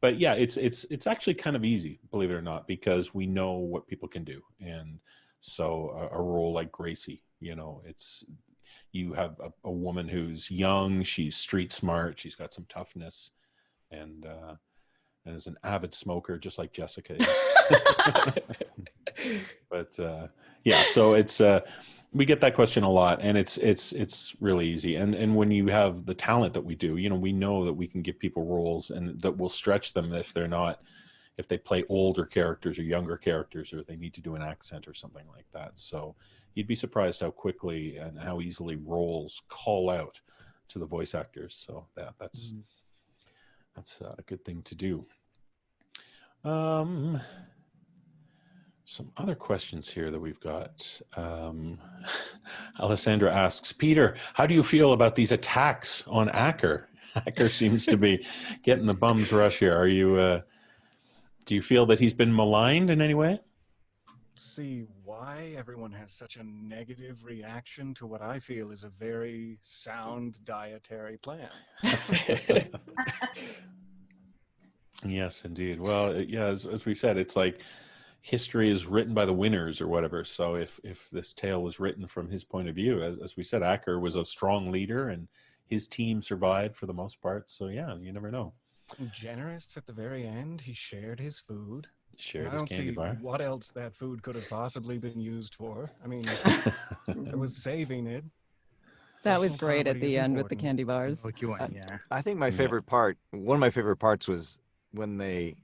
But yeah, it's actually kind of easy, believe it or not, because we know what people can do. And so a role like Gracie, you have a woman who's young, she's street smart, she's got some toughness, and is an avid smoker, just like Jessica. But yeah, so it's we get that question a lot, and it's really easy. And when you have the talent that we do, we know that we can give people roles and that will stretch them if they play older characters or younger characters, or they need to do an accent or something like that. So you'd be surprised how quickly and how easily roles call out to the voice actors. So that's a good thing to do. Some other questions here that we've got. Alessandra asks, Peter, how do you feel about these attacks on Acker? Acker seems to be getting the bum's rush here. Are you? Do you feel that he's been maligned in any way? See why everyone has such a negative reaction to what I feel is a very sound dietary plan. Yes, indeed. Well, yeah, as we said, it's like history is written by the winners or whatever. So if this tale was written from his point of view, as we said, Acker was a strong leader and his team survived for the most part. So yeah, you never know. Generous at the very end, he shared his food. Shared his candy bar. What else that food could have possibly been used for. I mean, it was saving it. That was great at the end with the candy bars. Yeah. I think my favorite part, one of my favorite parts, was when they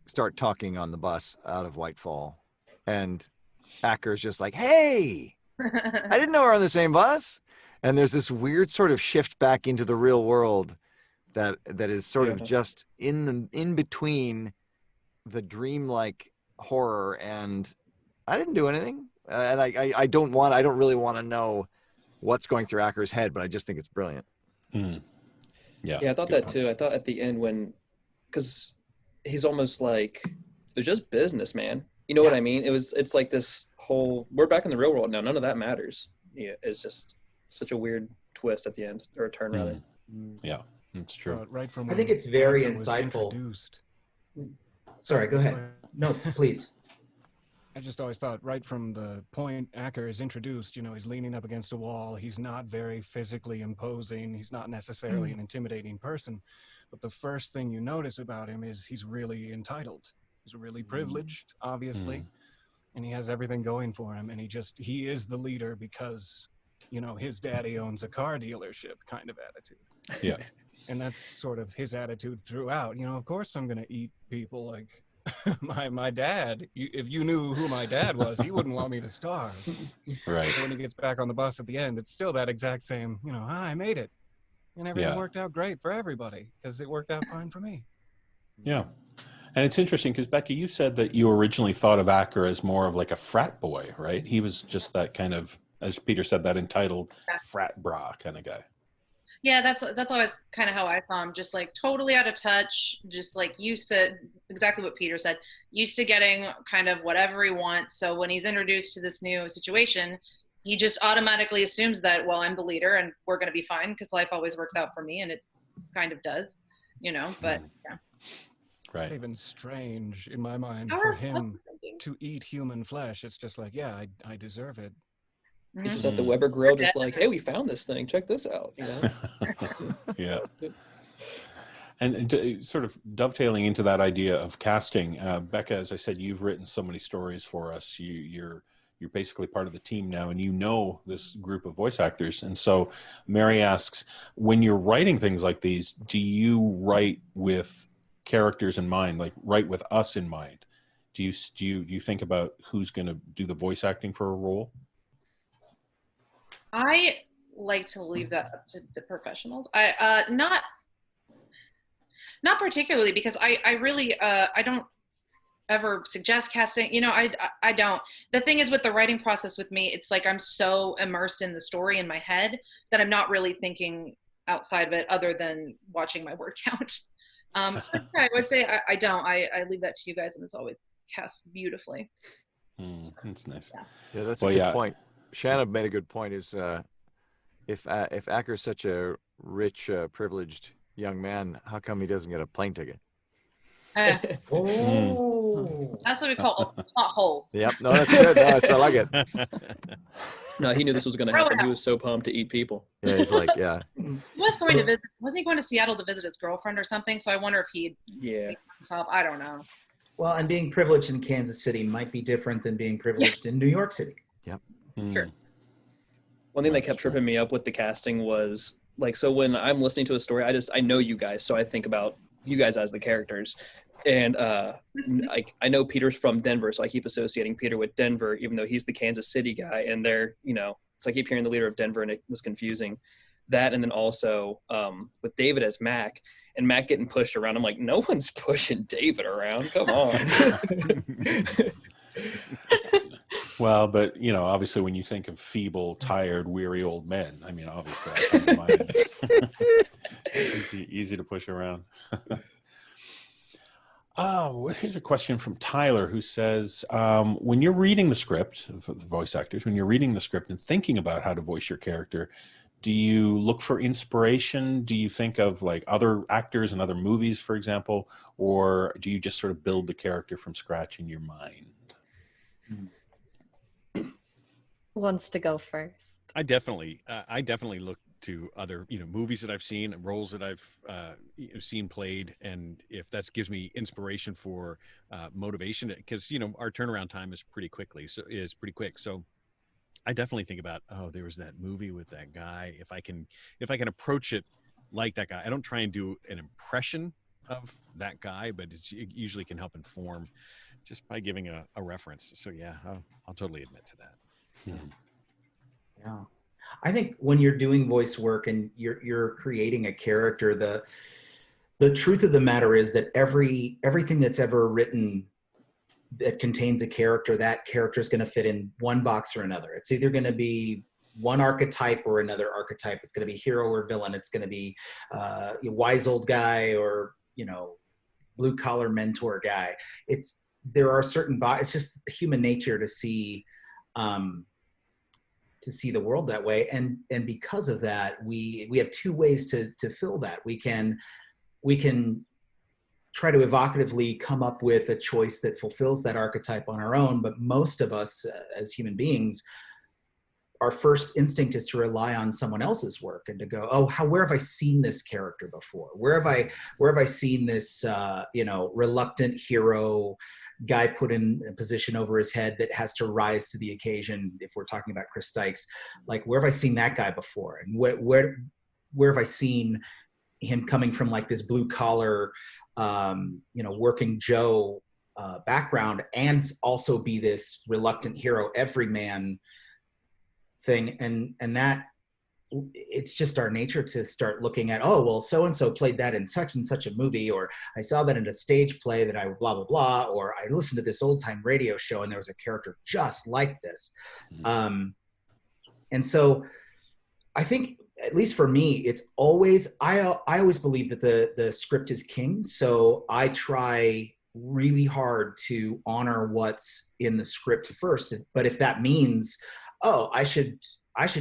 start talking on the bus out of Whitefall, and Acker's just like, hey, I didn't know we're on the same bus. And there's this weird sort of shift back into the real world that is sort of just in between the dreamlike horror and I didn't do anything. And I don't really want to know what's going through Acker's head, but I just think it's brilliant. Mm. Yeah, I thought that too. I thought at the end because he's almost like, they're just business, man. You know what I mean? It's like this whole, we're back in the real world now. None of that matters. Yeah, it's just such a weird twist at the end, or a turn rather. Yeah, it's true. Right from I think it's very insightful. Sorry, go ahead. No, please. I just always thought right from the point Acker is introduced, he's leaning up against a wall. He's not very physically imposing. He's not necessarily an intimidating person. But the first thing you notice about him is he's really entitled. He's really privileged, obviously. And he has everything going for him. And he is the leader because, his daddy owns a car dealership kind of attitude. Yeah. And that's sort of his attitude throughout. Of course I'm going to eat people like my dad. If you knew who my dad was, he wouldn't want me to starve. Right. But when he gets back on the bus at the end, it's still that exact same, I made it. And everything worked out great for everybody because it worked out fine for me. Yeah. And it's interesting because, Becky, you said that you originally thought of Acker as more of like a frat boy, right? He was just that kind of, as Peter said, that entitled frat bra kind of guy. Yeah, that's always kind of how I saw him, just like totally out of touch, just like used to, exactly what Peter said, used to getting kind of whatever he wants. So when he's introduced to this new situation, he just automatically assumes that, well, I'm the leader and we're going to be fine because life always works out for me, and it kind of does, but yeah. Right. Not even strange in my mind for him to eat human flesh. It's just like, yeah, I deserve it. He's just at the Weber grill, just like, hey, we found this thing. Check this out. Yeah. And sort of dovetailing into that idea of casting, Becca, as I said, you've written so many stories for us. You're you're basically part of the team now, and you know this group of voice actors. And so Mary asks, when you're writing things like these, do you write with characters in mind, like write with us in mind? Do you think about who's going to do the voice acting for a role? I like to leave that up to the professionals. Not particularly, because I really I don't ever suggest casting. You know, I don't. The thing is with the writing process with me, it's like I'm so immersed in the story in my head that I'm not really thinking outside of it other than watching my word count. So yeah, I would say I don't. I leave that to you guys, and it's always cast beautifully. That's nice. Yeah, that's a good point. Shanna made a good point. Is if Acker's such a rich, privileged young man, how come he doesn't get a plane ticket? That's what we call a plot hole. Yep. No, that's good. No, I like it. No, he knew this was going to happen. He was so pumped to eat people. Yeah, he's like, yeah. He was going to visit. Wasn't he going to Seattle to visit his girlfriend or something? So I wonder if he'd. Yeah. I don't know. Well, and being privileged in Kansas City might be different than being privileged in New York City. Yep. Sure. One thing that kept tripping me up with the casting was like, so when I'm listening to a story, I know you guys, so I think about you guys as the characters. And I know Peter's from Denver, so I keep associating Peter with Denver, even though he's the Kansas City guy. And they're, so I keep hearing the leader of Denver, and it was confusing. That, and then also with David as Mac, and Mac getting pushed around. I'm like, no one's pushing David around. Come on. Well, but obviously, when you think of feeble, tired, weary old men, I mean, obviously, that comes to mind. easy to push around. Here's a question from Tyler, who says, when you're reading the script, for the voice actors, when you're reading the script and thinking about how to voice your character, do you look for inspiration? Do you think of like other actors and other movies, for example, or do you just sort of build the character from scratch in your mind? Who wants to go first? I definitely look to other movies that I've seen, roles that I've seen played, and if that gives me inspiration for motivation, because our turnaround time is pretty quick. So I definitely think about, there was that movie with that guy. If I can approach it like that guy, I don't try and do an impression of that guy, but it usually can help inform just by giving a reference. So yeah, I'll totally admit to that. Yeah. I think when you're doing voice work and you're creating a character, the truth of the matter is that everything that's ever written that contains a character, that character is going to fit in one box or another. It's either going to be one archetype or another archetype. It's going to be hero or villain. It's going to be a wise old guy or blue collar mentor guy. There are certain it's just human nature to see the world that way, and because of that, we have two ways to fill that. We can try to evocatively come up with a choice that fulfills that archetype on our own, but most of us as human beings, our first instinct is to rely on someone else's work and to go, where have I seen this character before? Where have I seen this reluctant hero guy put in a position over his head that has to rise to the occasion? If we're talking about Chris Dykes, like, where have I seen that guy before? And where have I seen him coming from, like, this blue collar, working Joe background, and also be this reluctant hero, everyman thing, and that it's just our nature to start looking at, so and so played that in such and such a movie, or I saw that in a stage play that I blah blah blah, or I listened to this old time radio show and there was a character just like this. And so I think, at least for me, it's always I always believe that the script is king, so I try really hard to honor what's in the script first. But if that means I should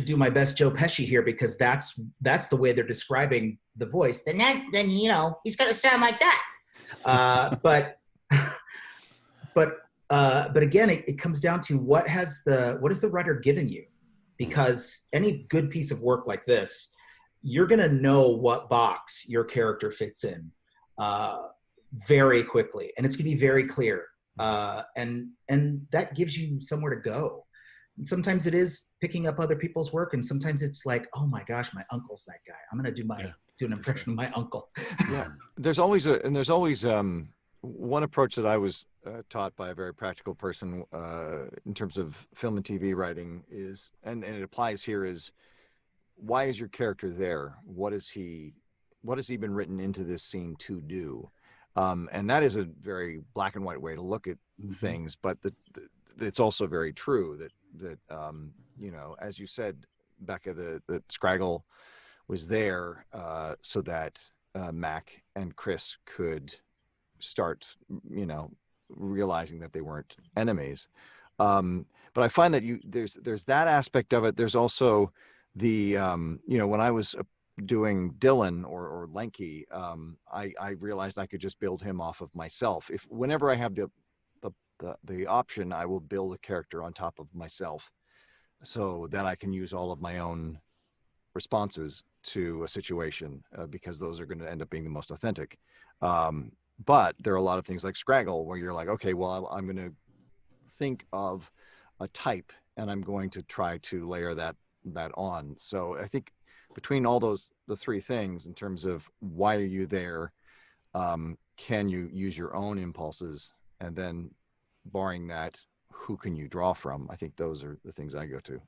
do my best Joe Pesci here because that's the way they're describing the voice, then he's gonna sound like that. But again, it comes down to what has the writer given you, because any good piece of work like this, you're gonna know what box your character fits in very quickly, and it's gonna be very clear, and that gives you somewhere to go. Sometimes it is picking up other people's work, and sometimes it's like, oh my gosh, my uncle's that guy. I'm gonna do an impression of my uncle. Yeah, there's always one approach that I was taught by a very practical person in terms of film and TV writing is, and it applies here, is why is your character there? What has he been written into this scene to do? And that is a very black and white way to look at things, but it's also very true that you know, as you said, Becca, that Scraggle was there so that Mac and Chris could start, you know, realizing that they weren't enemies. But I find that there's that aspect of it. There's also the you know, when I was doing Dylan or Lenky, I realized I could just build him off of myself. Whenever I have the option, I will build a character on top of myself, so that I can use all of my own responses to a situation, because those are going to end up being the most authentic. But there are a lot of things like Scraggle where you're like, okay, well, I'm going to think of a type and I'm going to try to layer that on. So I think between all the three things, in terms of why are you there, can you use your own impulses, and then barring that, who can you draw from? I think those are the things I go to.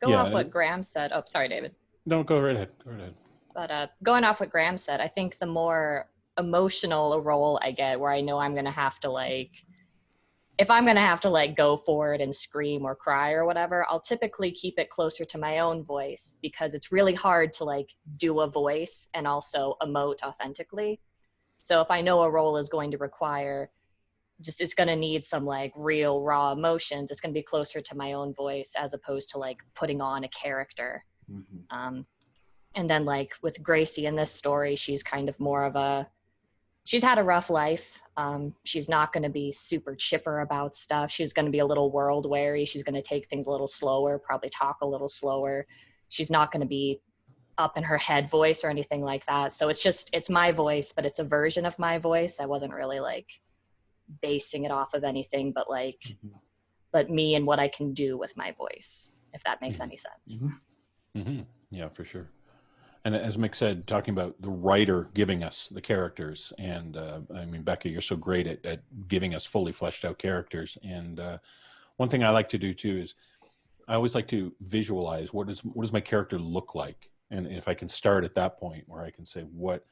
Go off what Graham said. Oh, sorry, David. No, go right ahead. Go right ahead. But going off what Graham said, I think the more emotional a role I get, where I know I'm going to have to, like, if I'm going to have to, like, go for it and scream or cry or whatever, I'll typically keep it closer to my own voice, because it's really hard to, like, do a voice and also emote authentically. So if I know a role is going to require it's going to need some, like, real raw emotions, it's going to be closer to my own voice as opposed to, like, putting on a character. And then, like, with Gracie in this story, she's kind of more of she's had a rough life. She's not going to be super chipper about stuff. She's going to be a little world weary. She's going to take things a little slower, probably talk a little slower. She's not going to be up in her head voice or anything like that. So it's my voice, but it's a version of my voice. I wasn't really, like, basing it off of anything but, like, but me and what I can do with my voice, if that makes any sense. Yeah, for sure. And as Mick said, talking about the writer giving us the characters, and I mean, Becca, you're so great at giving us fully fleshed out characters. And one thing I like to do too is I always like to visualize what does my character look like, and if I can start at that point where I can say what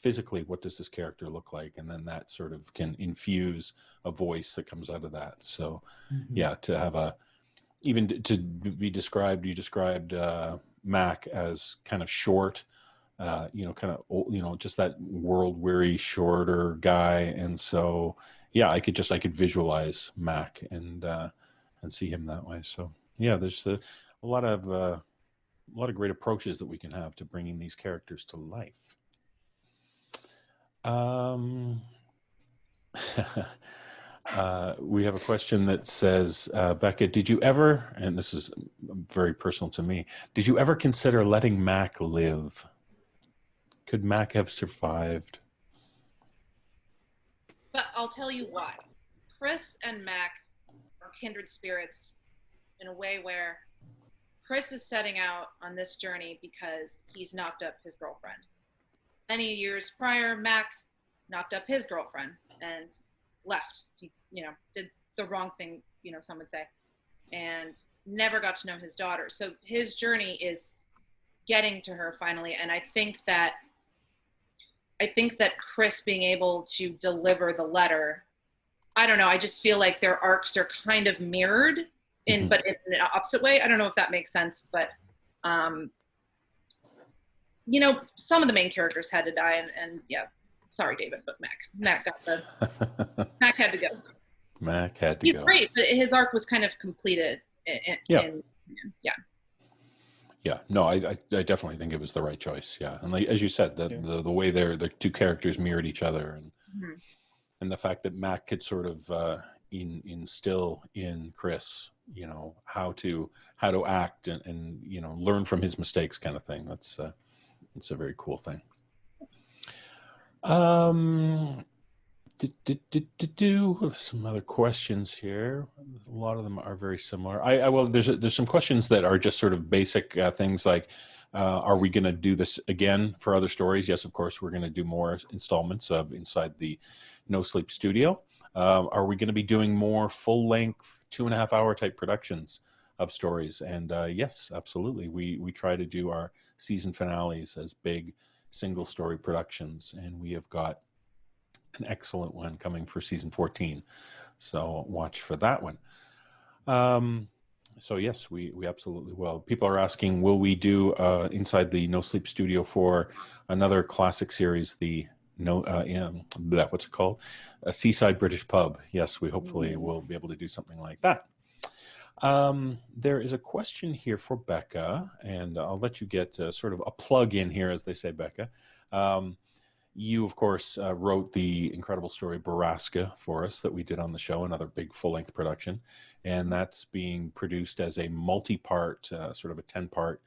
does this character look like, and then that sort of can infuse a voice that comes out of that. So yeah, to have even to be described, you described Mac as kind of short, you know, kind of old, you know, just that world weary, shorter guy. And so, yeah, I could visualize Mac and see him that way. So yeah, there's a lot of great approaches that we can have to bringing these characters to life. We have a question that says, Becca, did you ever, and this is very personal to me, did you ever consider letting Mac live? Could Mac have survived? But I'll tell you why. Chris and Mac are kindred spirits in a way where Chris is setting out on this journey because he's knocked up his girlfriend. Many years prior, Mac knocked up his girlfriend and left. He, you know, did the wrong thing, you know, some would say, and never got to know his daughter. So his journey is getting to her finally. And I think that Chris being able to deliver the letter, I don't know, I just feel like their arcs are kind of mirrored but in an opposite way. I don't know if that makes sense, but you know, some of the main characters had to die, and yeah, sorry, David, but Mac had to go. Mac had to go. He's great, but his arc was kind of completed. Yeah. No, I definitely think it was the right choice. Yeah, and like, as you said, the way the two characters mirrored each other, and the fact that Mac could sort of instill in Chris, you know, how to act and you know, learn from his mistakes, kind of thing. That's a very cool thing. Some other questions here. A lot of them are very similar. Well, there's some questions that are just sort of basic things like, are we going to do this again for other stories? Yes, of course, we're going to do more installments of Inside the NoSleep Studio. Are we going to be doing more full-length 2.5-hour type productions of stories? And yes, absolutely. We try to do our season finales as big single story productions, and we have got an excellent one coming for season 14. So watch for that one. So yes, we absolutely will. People are asking, will we do Inside the NoSleep Studio for another classic series, what's it called? A Seaside British Pub. Yes, we hopefully will be able to do something like that. There is a question here for Becca, and I'll let you get sort of a plug in here, as they say, Becca. You, of course, wrote the incredible story Baraska for us that we did on the show, another big full-length production. And that's being produced as a multi-part, sort of a 10-part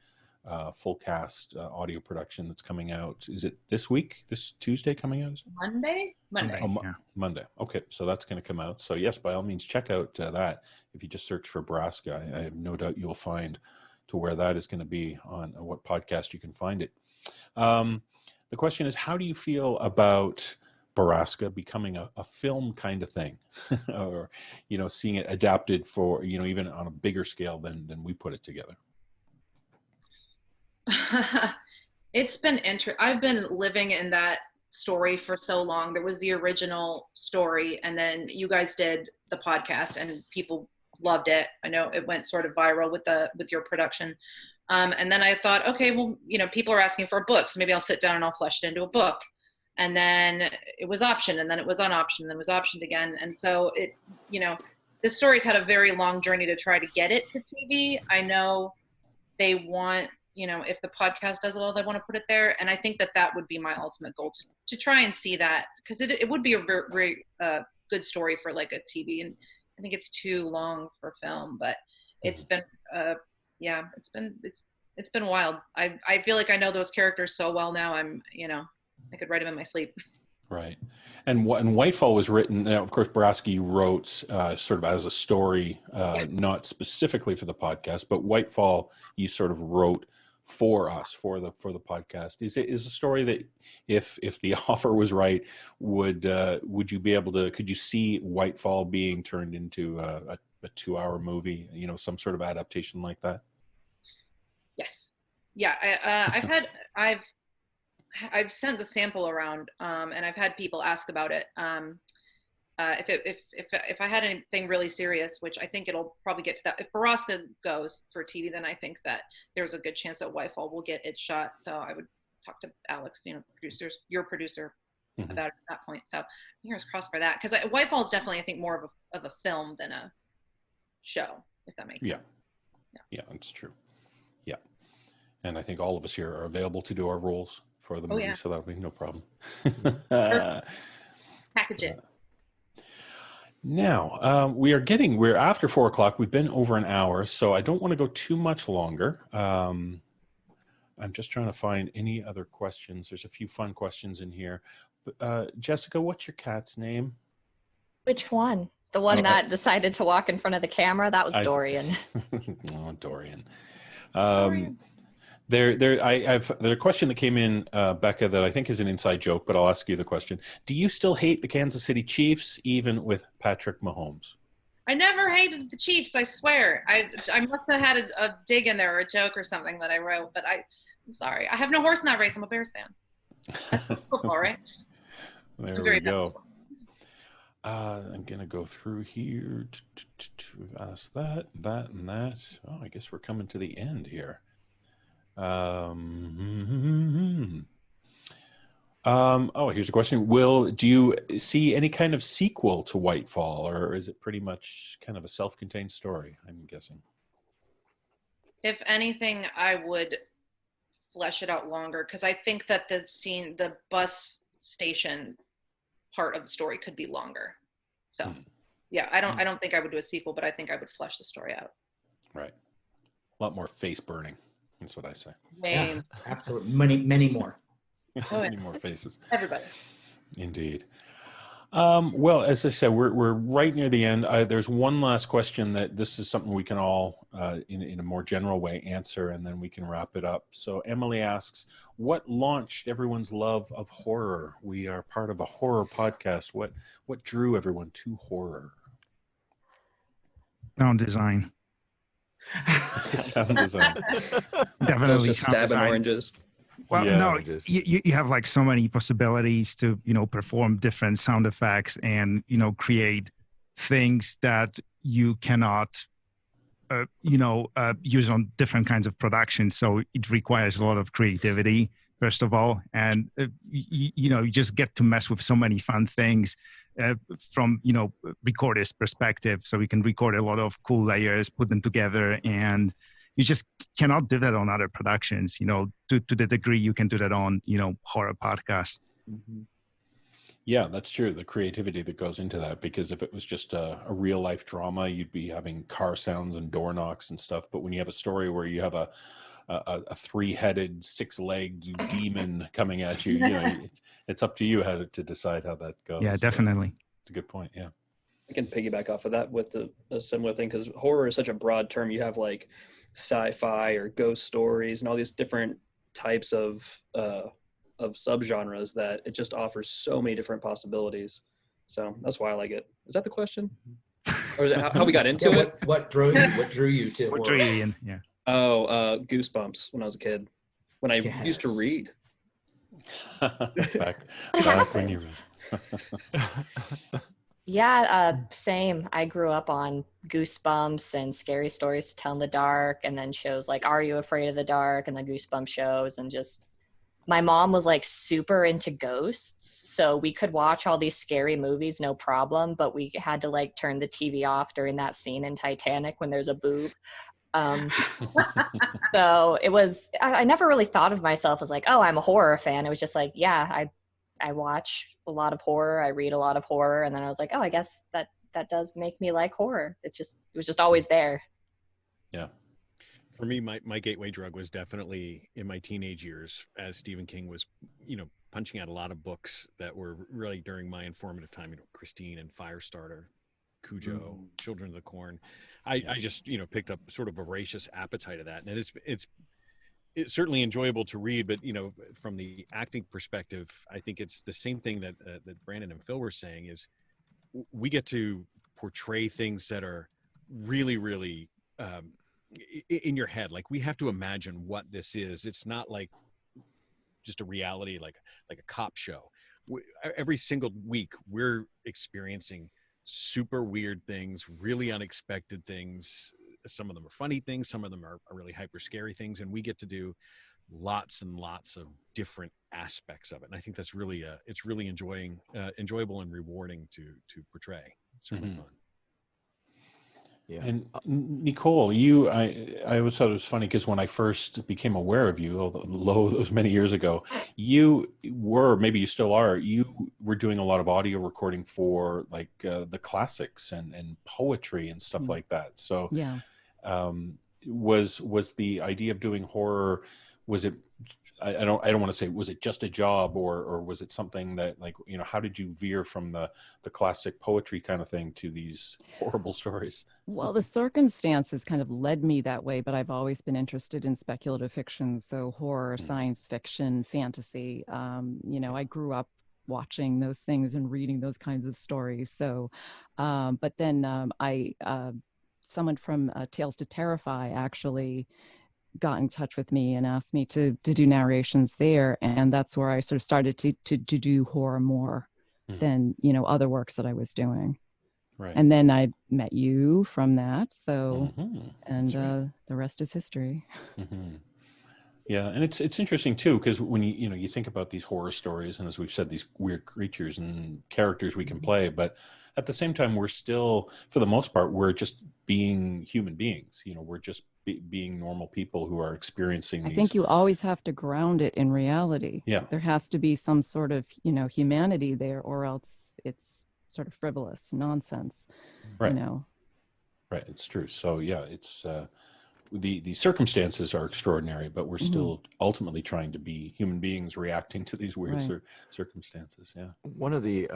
full cast audio production that's coming out. Is it this week, this Tuesday coming out? Monday? Monday. Okay, so that's going to come out. So yes, by all means, check out that. If you just search for Baraska, I have no doubt you'll find to where that is going to be on what podcast you can find it. The question is, how do you feel about Baraska becoming a film kind of thing, or seeing it adapted for even on a bigger scale than we put it together? It's been I've been living in that story for so long. There was the original story, and then you guys did the podcast, and people loved it. I know it went sort of viral with your production. And then I thought, okay, well, people are asking for a book, so maybe I'll sit down and I'll flesh it into a book. And then it was optioned, and then it was unoptioned, and then it was optioned again. And so this story's had a very long journey to try to get it to TV. I know they want, if the podcast does well, they want to put it there. And I think that would be my ultimate goal, to try and see that, because it would be a very, very good story for like a TV. And I think it's too long for film, but it's been, it's been wild. I feel like I know those characters so well now. I could write them in my sleep. Right. And Whitefall was written, of course, Baraska wrote sort of as a story, not specifically for the podcast, but Whitefall you sort of wrote for us, for the podcast. Is a story that if the offer was right, would you be able to, could you see Whitefall being turned into a 2-hour movie, some sort of adaptation like that? Yes. Yeah. I've sent the sample around, and I've had people ask about it. If I had anything really serious, which I think it'll probably get to that. If Baraska goes for TV, then I think that there's a good chance that Whitefall will get its shot. So I would talk to Alex, your producer, about it at that point. So fingers crossed for that, because Whitefall is definitely, I think, more of a film than a show, if that makes sense. Yeah, that's true. Yeah. And I think all of us here are available to do our roles for the movie, so that'll be no problem. Package it. Now, we're after 4 o'clock. We've been over an hour, so I don't want to go too much longer. I'm just trying to find any other questions. There's a few fun questions in here. Jessica, what's your cat's name? Which one? The one that decided to walk in front of the camera? That was Dorian. Oh, Dorian. There's a question that came in, Becca, that I think is an inside joke, but I'll ask you the question. Do you still hate the Kansas City Chiefs, even with Patrick Mahomes? I never hated the Chiefs, I swear. I must have had a dig in there or a joke or something that I wrote, but I'm sorry. I have no horse in that race. I'm a Bears fan. That's football, right? There we go. I'm going to go through here. We've asked that, and that. Oh, I guess we're coming to the end here. Here's a question. Do you see any kind of sequel to Whitefall, or is it pretty much kind of a self-contained story, I'm guessing? If anything, I would flesh it out longer, because I think that the bus station part of the story could be longer. So I don't think I would do a sequel, but I think I would flesh the story out. Right. A lot more face burning. That's what I say. Yeah, absolutely. Many more. Many more faces. Everybody. Indeed. Well, as I said, we're right near the end. There's one last question that this is something we can all, in a more general way, answer, and then we can wrap it up. So Emily asks, what launched everyone's love of horror? We are part of a horror podcast. What drew everyone to horror? Sound design. Sound design. Definitely just sound stabbing design. oranges. Well, Yeah, no, you have like so many possibilities to, perform different sound effects and, create things that you cannot, use on different kinds of productions. So it requires a lot of creativity, first of all. And, you just get to mess with so many fun things from, recorder's perspective. So we can record a lot of cool layers, put them together, and you just cannot do that on other productions, to the degree you can do that on, horror podcasts. Mm-hmm. Yeah, that's true. The creativity that goes into that, because if it was just a real life drama, you'd be having car sounds and door knocks and stuff. But when you have a story where you have a 3-headed, 6-legged demon coming at you, it's up to you to decide how that goes. Yeah, definitely. It's a good point. Yeah. I can piggyback off of that with a similar thing, because horror is such a broad term. You have like sci-fi or ghost stories and all these different types of subgenres that it just offers so many different possibilities. So that's why I like it. Is that the question? Or is it how we got into it? What drew you? What drew you to? What drew you in? Yeah. Oh, Goosebumps when I was a kid. When I used to read. back when you Yeah, same. I grew up on Goosebumps and Scary Stories to Tell in the Dark, and then shows like Are You Afraid of the Dark, and the Goosebumps shows, and just my mom was like super into ghosts, so we could watch all these scary movies no problem, but we had to like turn the TV off during that scene in Titanic when there's a boob. So it was, I never really thought of myself as like, oh, I'm a horror fan. It was just like, yeah, I watch a lot of horror. I read a lot of horror. And then I was like, oh, I guess that does make me like horror. It was just always there. Yeah. For me, my gateway drug was definitely in my teenage years, as Stephen King was, punching out a lot of books that were really during my informative time, Christine and Firestarter, Cujo, Children of the Corn. I just, picked up sort of voracious appetite of that. And it's certainly enjoyable to read, but, from the acting perspective, I think it's the same thing that Brandon and Phil were saying is we get to portray things that are really, really, in your head. Like we have to imagine what this is. It's not like just a reality, like a cop show. Every single week we're experiencing super weird things, really unexpected things. Some of them are funny things, some of them are really hyper scary things, and we get to do lots and lots of different aspects of it. And I think that's really it's really enjoyable and rewarding to portray. It's really fun. Yeah. And Nikolle, I always thought it was funny because when I first became aware of you, although those many years ago, you were, maybe you still are, you were doing a lot of audio recording for like the classics and poetry and stuff like that. So yeah, was the idea of doing horror, was it, I don't want to say, was it just a job or was it something that like, how did you veer from the classic poetry kind of thing to these horrible stories? Well, the circumstances kind of led me that way, but I've always been interested in speculative fiction. So horror, science fiction, fantasy, I grew up watching those things and reading those kinds of stories. So, but then someone from Tales to Terrify actually got in touch with me and asked me to do narrations there, and that's where I sort of started to do horror more than other works that I was doing. Right. And then I met you from that, so and right. The rest is history. Yeah, and it's interesting too, because when you think about these horror stories, and as we've said, these weird creatures and characters we can play, but at the same time, we're still, for the most part, we're just being human beings. We're just being normal people who are experiencing these. I think you always have to ground it in reality. Yeah, there has to be some sort of humanity there, or else it's sort of frivolous nonsense. Right. Right. It's true. So yeah, it's the circumstances are extraordinary, but we're still ultimately trying to be human beings reacting to these weird circumstances. Yeah. One of the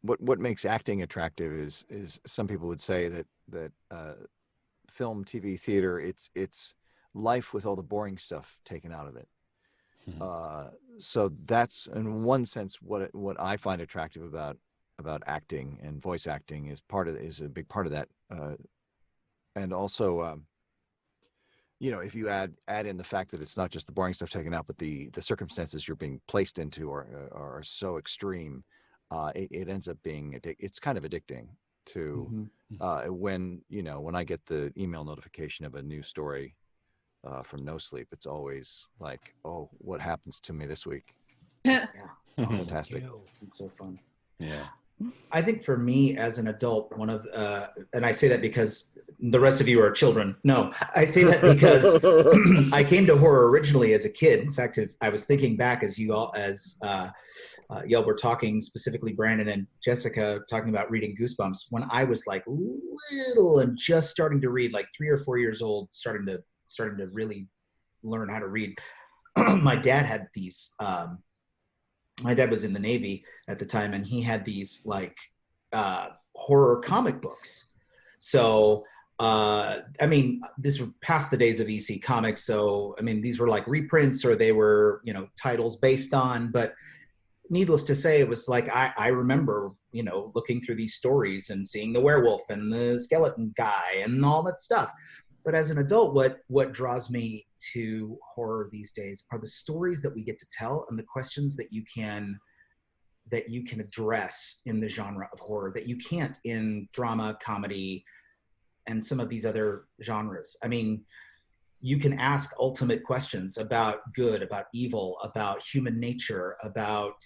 what makes acting attractive is some people would say that film, TV, theater, it's life with all the boring stuff taken out of it. So that's in one sense what I find attractive about acting, and voice acting is a big part of that. And also, if you add in the fact that it's not just the boring stuff taken out, but the circumstances you're being placed into are so extreme, it ends up being it's kind of addicting to when I get the email notification of a new story from No Sleep, it's always like, oh, what happens to me this week? Yeah, it's fantastic. It's so fun. Yeah. I think for me as an adult, and I say that because the rest of you are children. No, I say that because I came to horror originally as a kid. In fact, if I was thinking back as y'all were talking, specifically Brandon and Jessica talking about reading Goosebumps, when I was like little and just starting to read, like 3 or 4 years old, starting to really learn how to read. My dad had these. My dad was in the Navy at the time, and he had these like horror comic books. So, this were past the days of EC Comics. So, these were like reprints, or they were, titles based on, but needless to say, it was like, I remember, looking through these stories and seeing the werewolf and the skeleton guy and all that stuff. But as an adult, what draws me to horror these days are the stories that we get to tell and the questions that you can address in the genre of horror that you can't in drama, comedy, and some of these other genres. You can ask ultimate questions about good, about evil, about human nature, about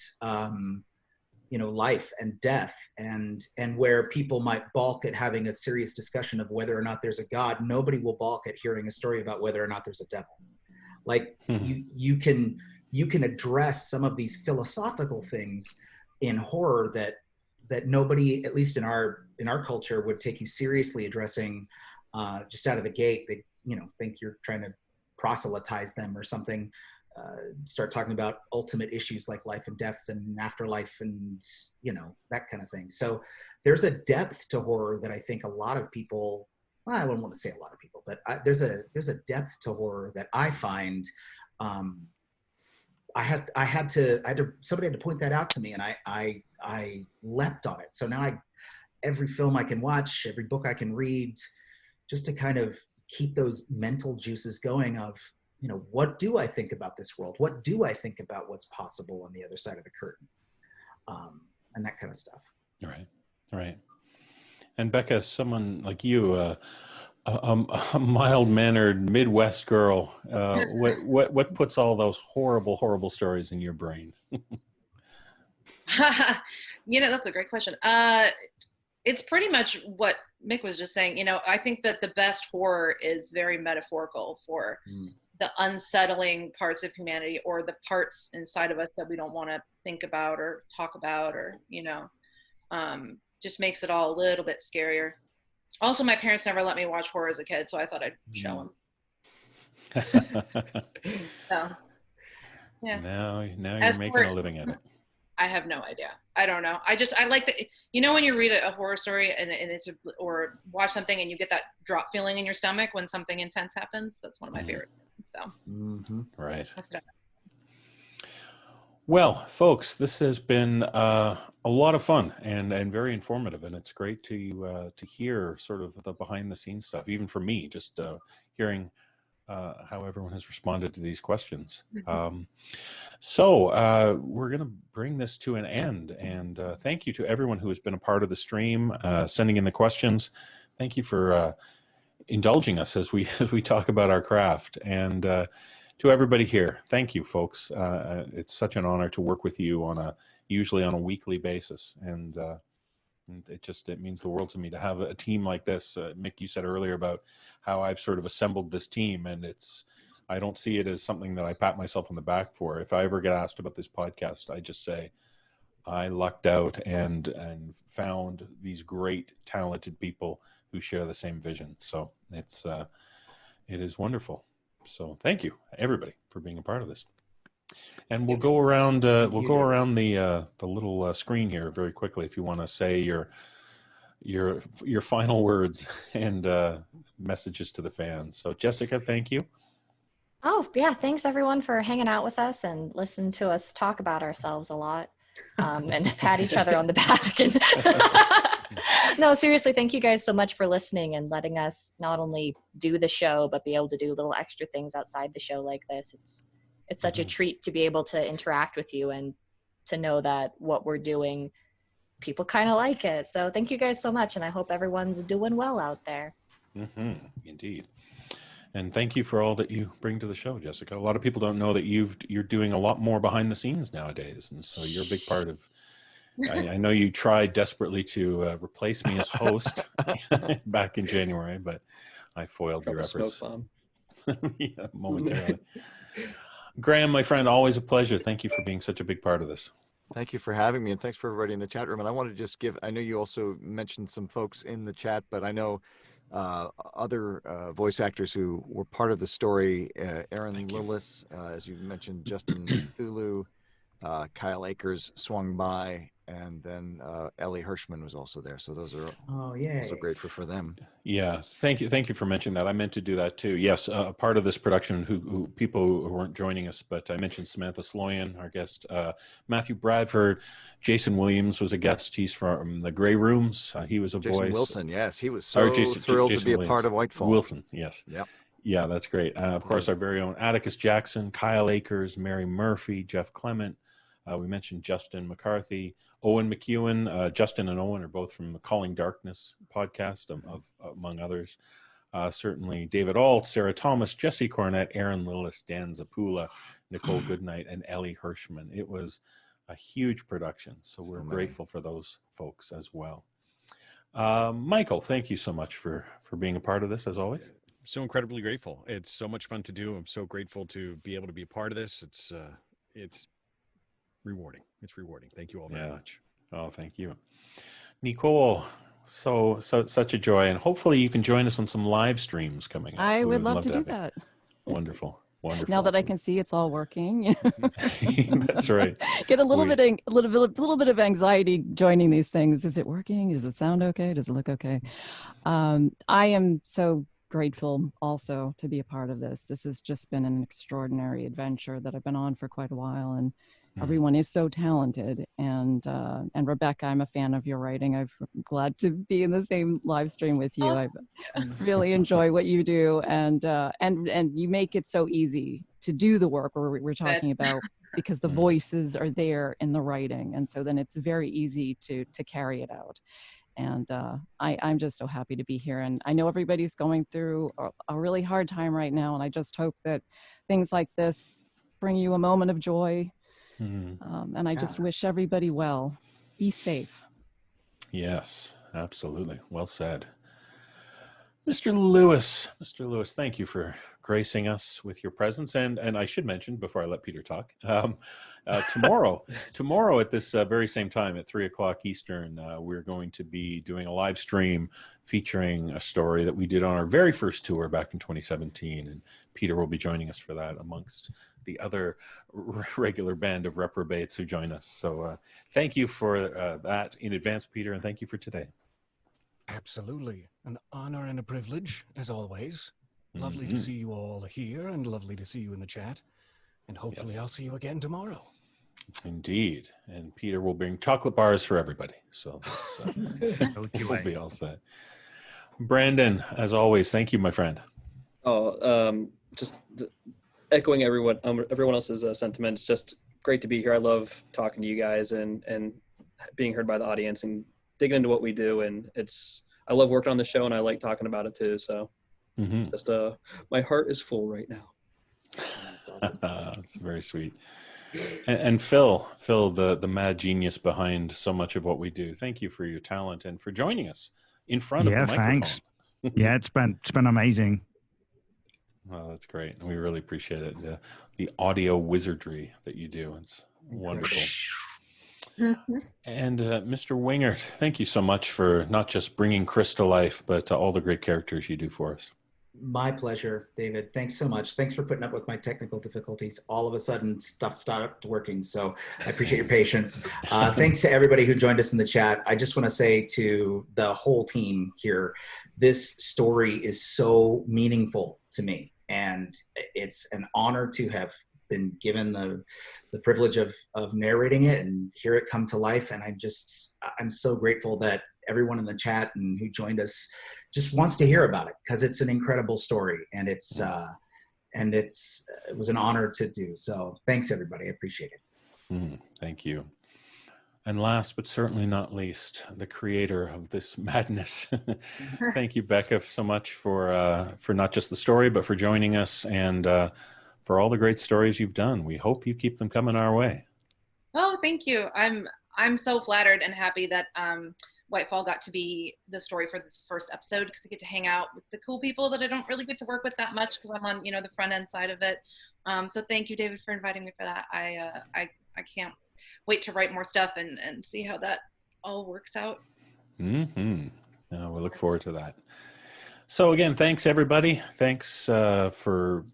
life and death, and where people might balk at having a serious discussion of whether or not there's a God, nobody will balk at hearing a story about whether or not there's a devil. Like you can address some of these philosophical things in horror that nobody, at least in our culture, would take you seriously addressing just out of the gate. They think you're trying to proselytize them or something. Start talking about ultimate issues like life and death and afterlife and that kind of thing. So there's a depth to horror that I think a lot of people, well, I wouldn't want to say a lot of people, but there's a depth to horror that I find somebody had to point that out to me, and I leapt on it. So now every film I can watch, every book I can read, just to kind of keep those mental juices going of, what do I think about this world? What do I think about what's possible on the other side of the curtain? And that kind of stuff. Right. And Becca, someone like you, a mild-mannered Midwest girl, what puts all those horrible stories in your brain? That's a great question. It's pretty much what Mick was just saying. I think that the best horror is very metaphorical for the unsettling parts of humanity, or the parts inside of us that we don't want to think about or talk about, or just makes it all a little bit scarier. Also, my parents never let me watch horror as a kid, so I thought I'd show them. So, yeah. Now you're making a living at it. I have no idea. I don't know. I like that. When you read a horror story and or watch something and you get that drop feeling in your stomach when something intense happens. That's one of my favorite things. So, right. Well, folks, this has been a lot of fun and very informative, and it's great to hear sort of the behind the scenes stuff, even for me, just hearing how everyone has responded to these questions. So we're going to bring this to an end, and thank you to everyone who has been a part of the stream, sending in the questions. Thank you for indulging us as we talk about our craft, and to everybody here, thank you, folks. It's such an honor to work with you usually on a weekly basis, and it means the world to me to have a team like this. Mick, you said earlier about how I've sort of assembled this team, and I don't see it as something that I pat myself on the back for. If I ever get asked about this podcast, I just say I lucked out and found these great, talented people who share the same vision. So it is wonderful. So thank you, everybody, for being a part of this. And we'll go around. We'll go around the little screen here very quickly if you want to say your final words and messages to the fans. So, Jessica, thank you. Oh yeah, thanks everyone for hanging out with us and listening to us talk about ourselves a lot, and pat each other on the back. And no, seriously, thank you guys so much for listening and letting us not only do the show but be able to do little extra things outside the show like this. It's such a treat to be able to interact with you and to know that what we're doing, people kind of like it. So thank you guys so much, and I hope everyone's doing well out there. Indeed. And thank you for all that you bring to the show, Jessica. A lot of people don't know that you're doing a lot more behind the scenes nowadays, and so you're a big part of. I know you tried desperately to replace me as host back in January, but I foiled your efforts. Smoke bomb. Yeah, momentarily. Graham, my friend, always a pleasure. Thank you for being such a big part of this. Thank you for having me, and thanks for everybody in the chat room. And I want to just I know you also mentioned some folks in the chat, but I know other voice actors who were part of the story, Aaron Lillis, as you mentioned, Justin Thulu, Kyle Akers swung by, and then Ellie Hirschman was also there. So those are also great for them. Yeah, thank you for mentioning that. I meant to do that too. Yes, a part of this production who people who weren't joining us, but I mentioned Samantha Sloyan, our guest, Matthew Bradford, Jason Williams was a guest. He's from the Grey Rooms. He was a Jason voice. Wilson, yes, he was so thrilled to be a part of Whitefall. Wilson, yes. Yep. Yeah, that's great. Of course, our very own Atticus Jackson, Kyle Akers, Mary Murphy, Jeff Clement. We mentioned Justin McCarthy, Owen McEwen. Justin and Owen are both from the Calling Darkness podcast, among others. Certainly David Alt, Sarah Thomas, Jesse Cornett, Aaron Lillis, Dan Zapula, Nicole Goodnight, and Ellie Hirschman. It was a huge production, so we're grateful for those folks as well. Michael, thank you so much for being a part of this, as always. So incredibly grateful. It's so much fun to do. I'm so grateful to be able to be a part of this. It's rewarding. It's rewarding. Thank you all very much. Oh, thank you, Nikolle. So such a joy, and hopefully you can join us on some live streams coming up. I would love to do that. Wonderful. Now that I can see it's all working. That's right. Get a little bit of anxiety joining these things. Is it working? Does it sound okay? Does it look okay? I am so grateful also to be a part of this. This has just been an extraordinary adventure that I've been on for quite a while, and everyone is so talented. And Rebecca, I'm a fan of your writing. I'm glad to be in the same live stream with you. I really enjoy what you do, and you make it so easy to do the work we're talking about, because the voices are there in the writing, and so then it's very easy to carry it out. And I'm just so happy to be here. And I know everybody's going through a really hard time right now, and I just hope that things like this bring you a moment of joy. And I just wish everybody well. Be safe. Yes, absolutely. Well said. Mr. Lewis, thank you for gracing us with your presence. And I should mention, before I let Peter talk, tomorrow at this very same time at 3:00 Eastern, we're going to be doing a live stream featuring a story that we did on our very first tour back in 2017. And Peter will be joining us for that, amongst the other regular band of reprobates who join us. So thank you for that in advance, Peter, and thank you for today. Absolutely. An honor and a privilege, as always. Lovely to see you all here, and lovely to see you in the chat. And hopefully I'll see you again tomorrow. Indeed. And Peter will bring chocolate bars for everybody. So we'll be all set. Brandon, as always, thank you, my friend. Echoing everyone else's sentiments. Just great to be here. I love talking to you guys and being heard by the audience and digging into what we do. And I love working on the show, and I like talking about it too. So my heart is full right now. That's awesome. It's very sweet. And Phil, the mad genius behind so much of what we do. Thank you for your talent and for joining us in front of the microphone. Thanks. Yeah, it's been amazing. Oh, that's great. We really appreciate it. The audio wizardry that you do. It's wonderful. And Mr. Wingert, thank you so much for not just bringing Chris to life, but all the great characters you do for us. My pleasure, David. Thanks so much. Thanks for putting up with my technical difficulties. All of a sudden, stuff stopped working, so I appreciate your patience. Thanks to everybody who joined us in the chat. I just want to say to the whole team here, this story is so meaningful to me, and it's an honor to have been given the privilege of narrating it and hear it come to life. And I'm so grateful that everyone in the chat and who joined us just wants to hear about it, because it's an incredible story, and it was an honor to do. So thanks everybody. I appreciate it. Thank you. And last but certainly not least, the creator of this madness. Thank you, Becca, so much for not just the story, but for joining us, and for all the great stories you've done. We hope you keep them coming our way. Oh, thank you. I'm so flattered and happy that Whitefall got to be the story for this first episode, because I get to hang out with the cool people that I don't really get to work with that much, because I'm on, the front end side of it. So thank you, David, for inviting me for that. I can't wait to write more stuff and see how that all works out. We look forward to that. So again, thanks everybody. Thanks for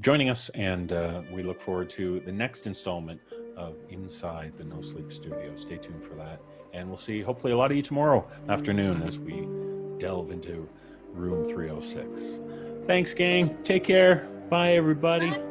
joining us, and we look forward to the next installment of Inside the NoSleep Studio. Stay tuned for that, and we'll see hopefully a lot of you tomorrow afternoon as we delve into room 306. Thanks, gang. Take care. Bye, everybody. Bye.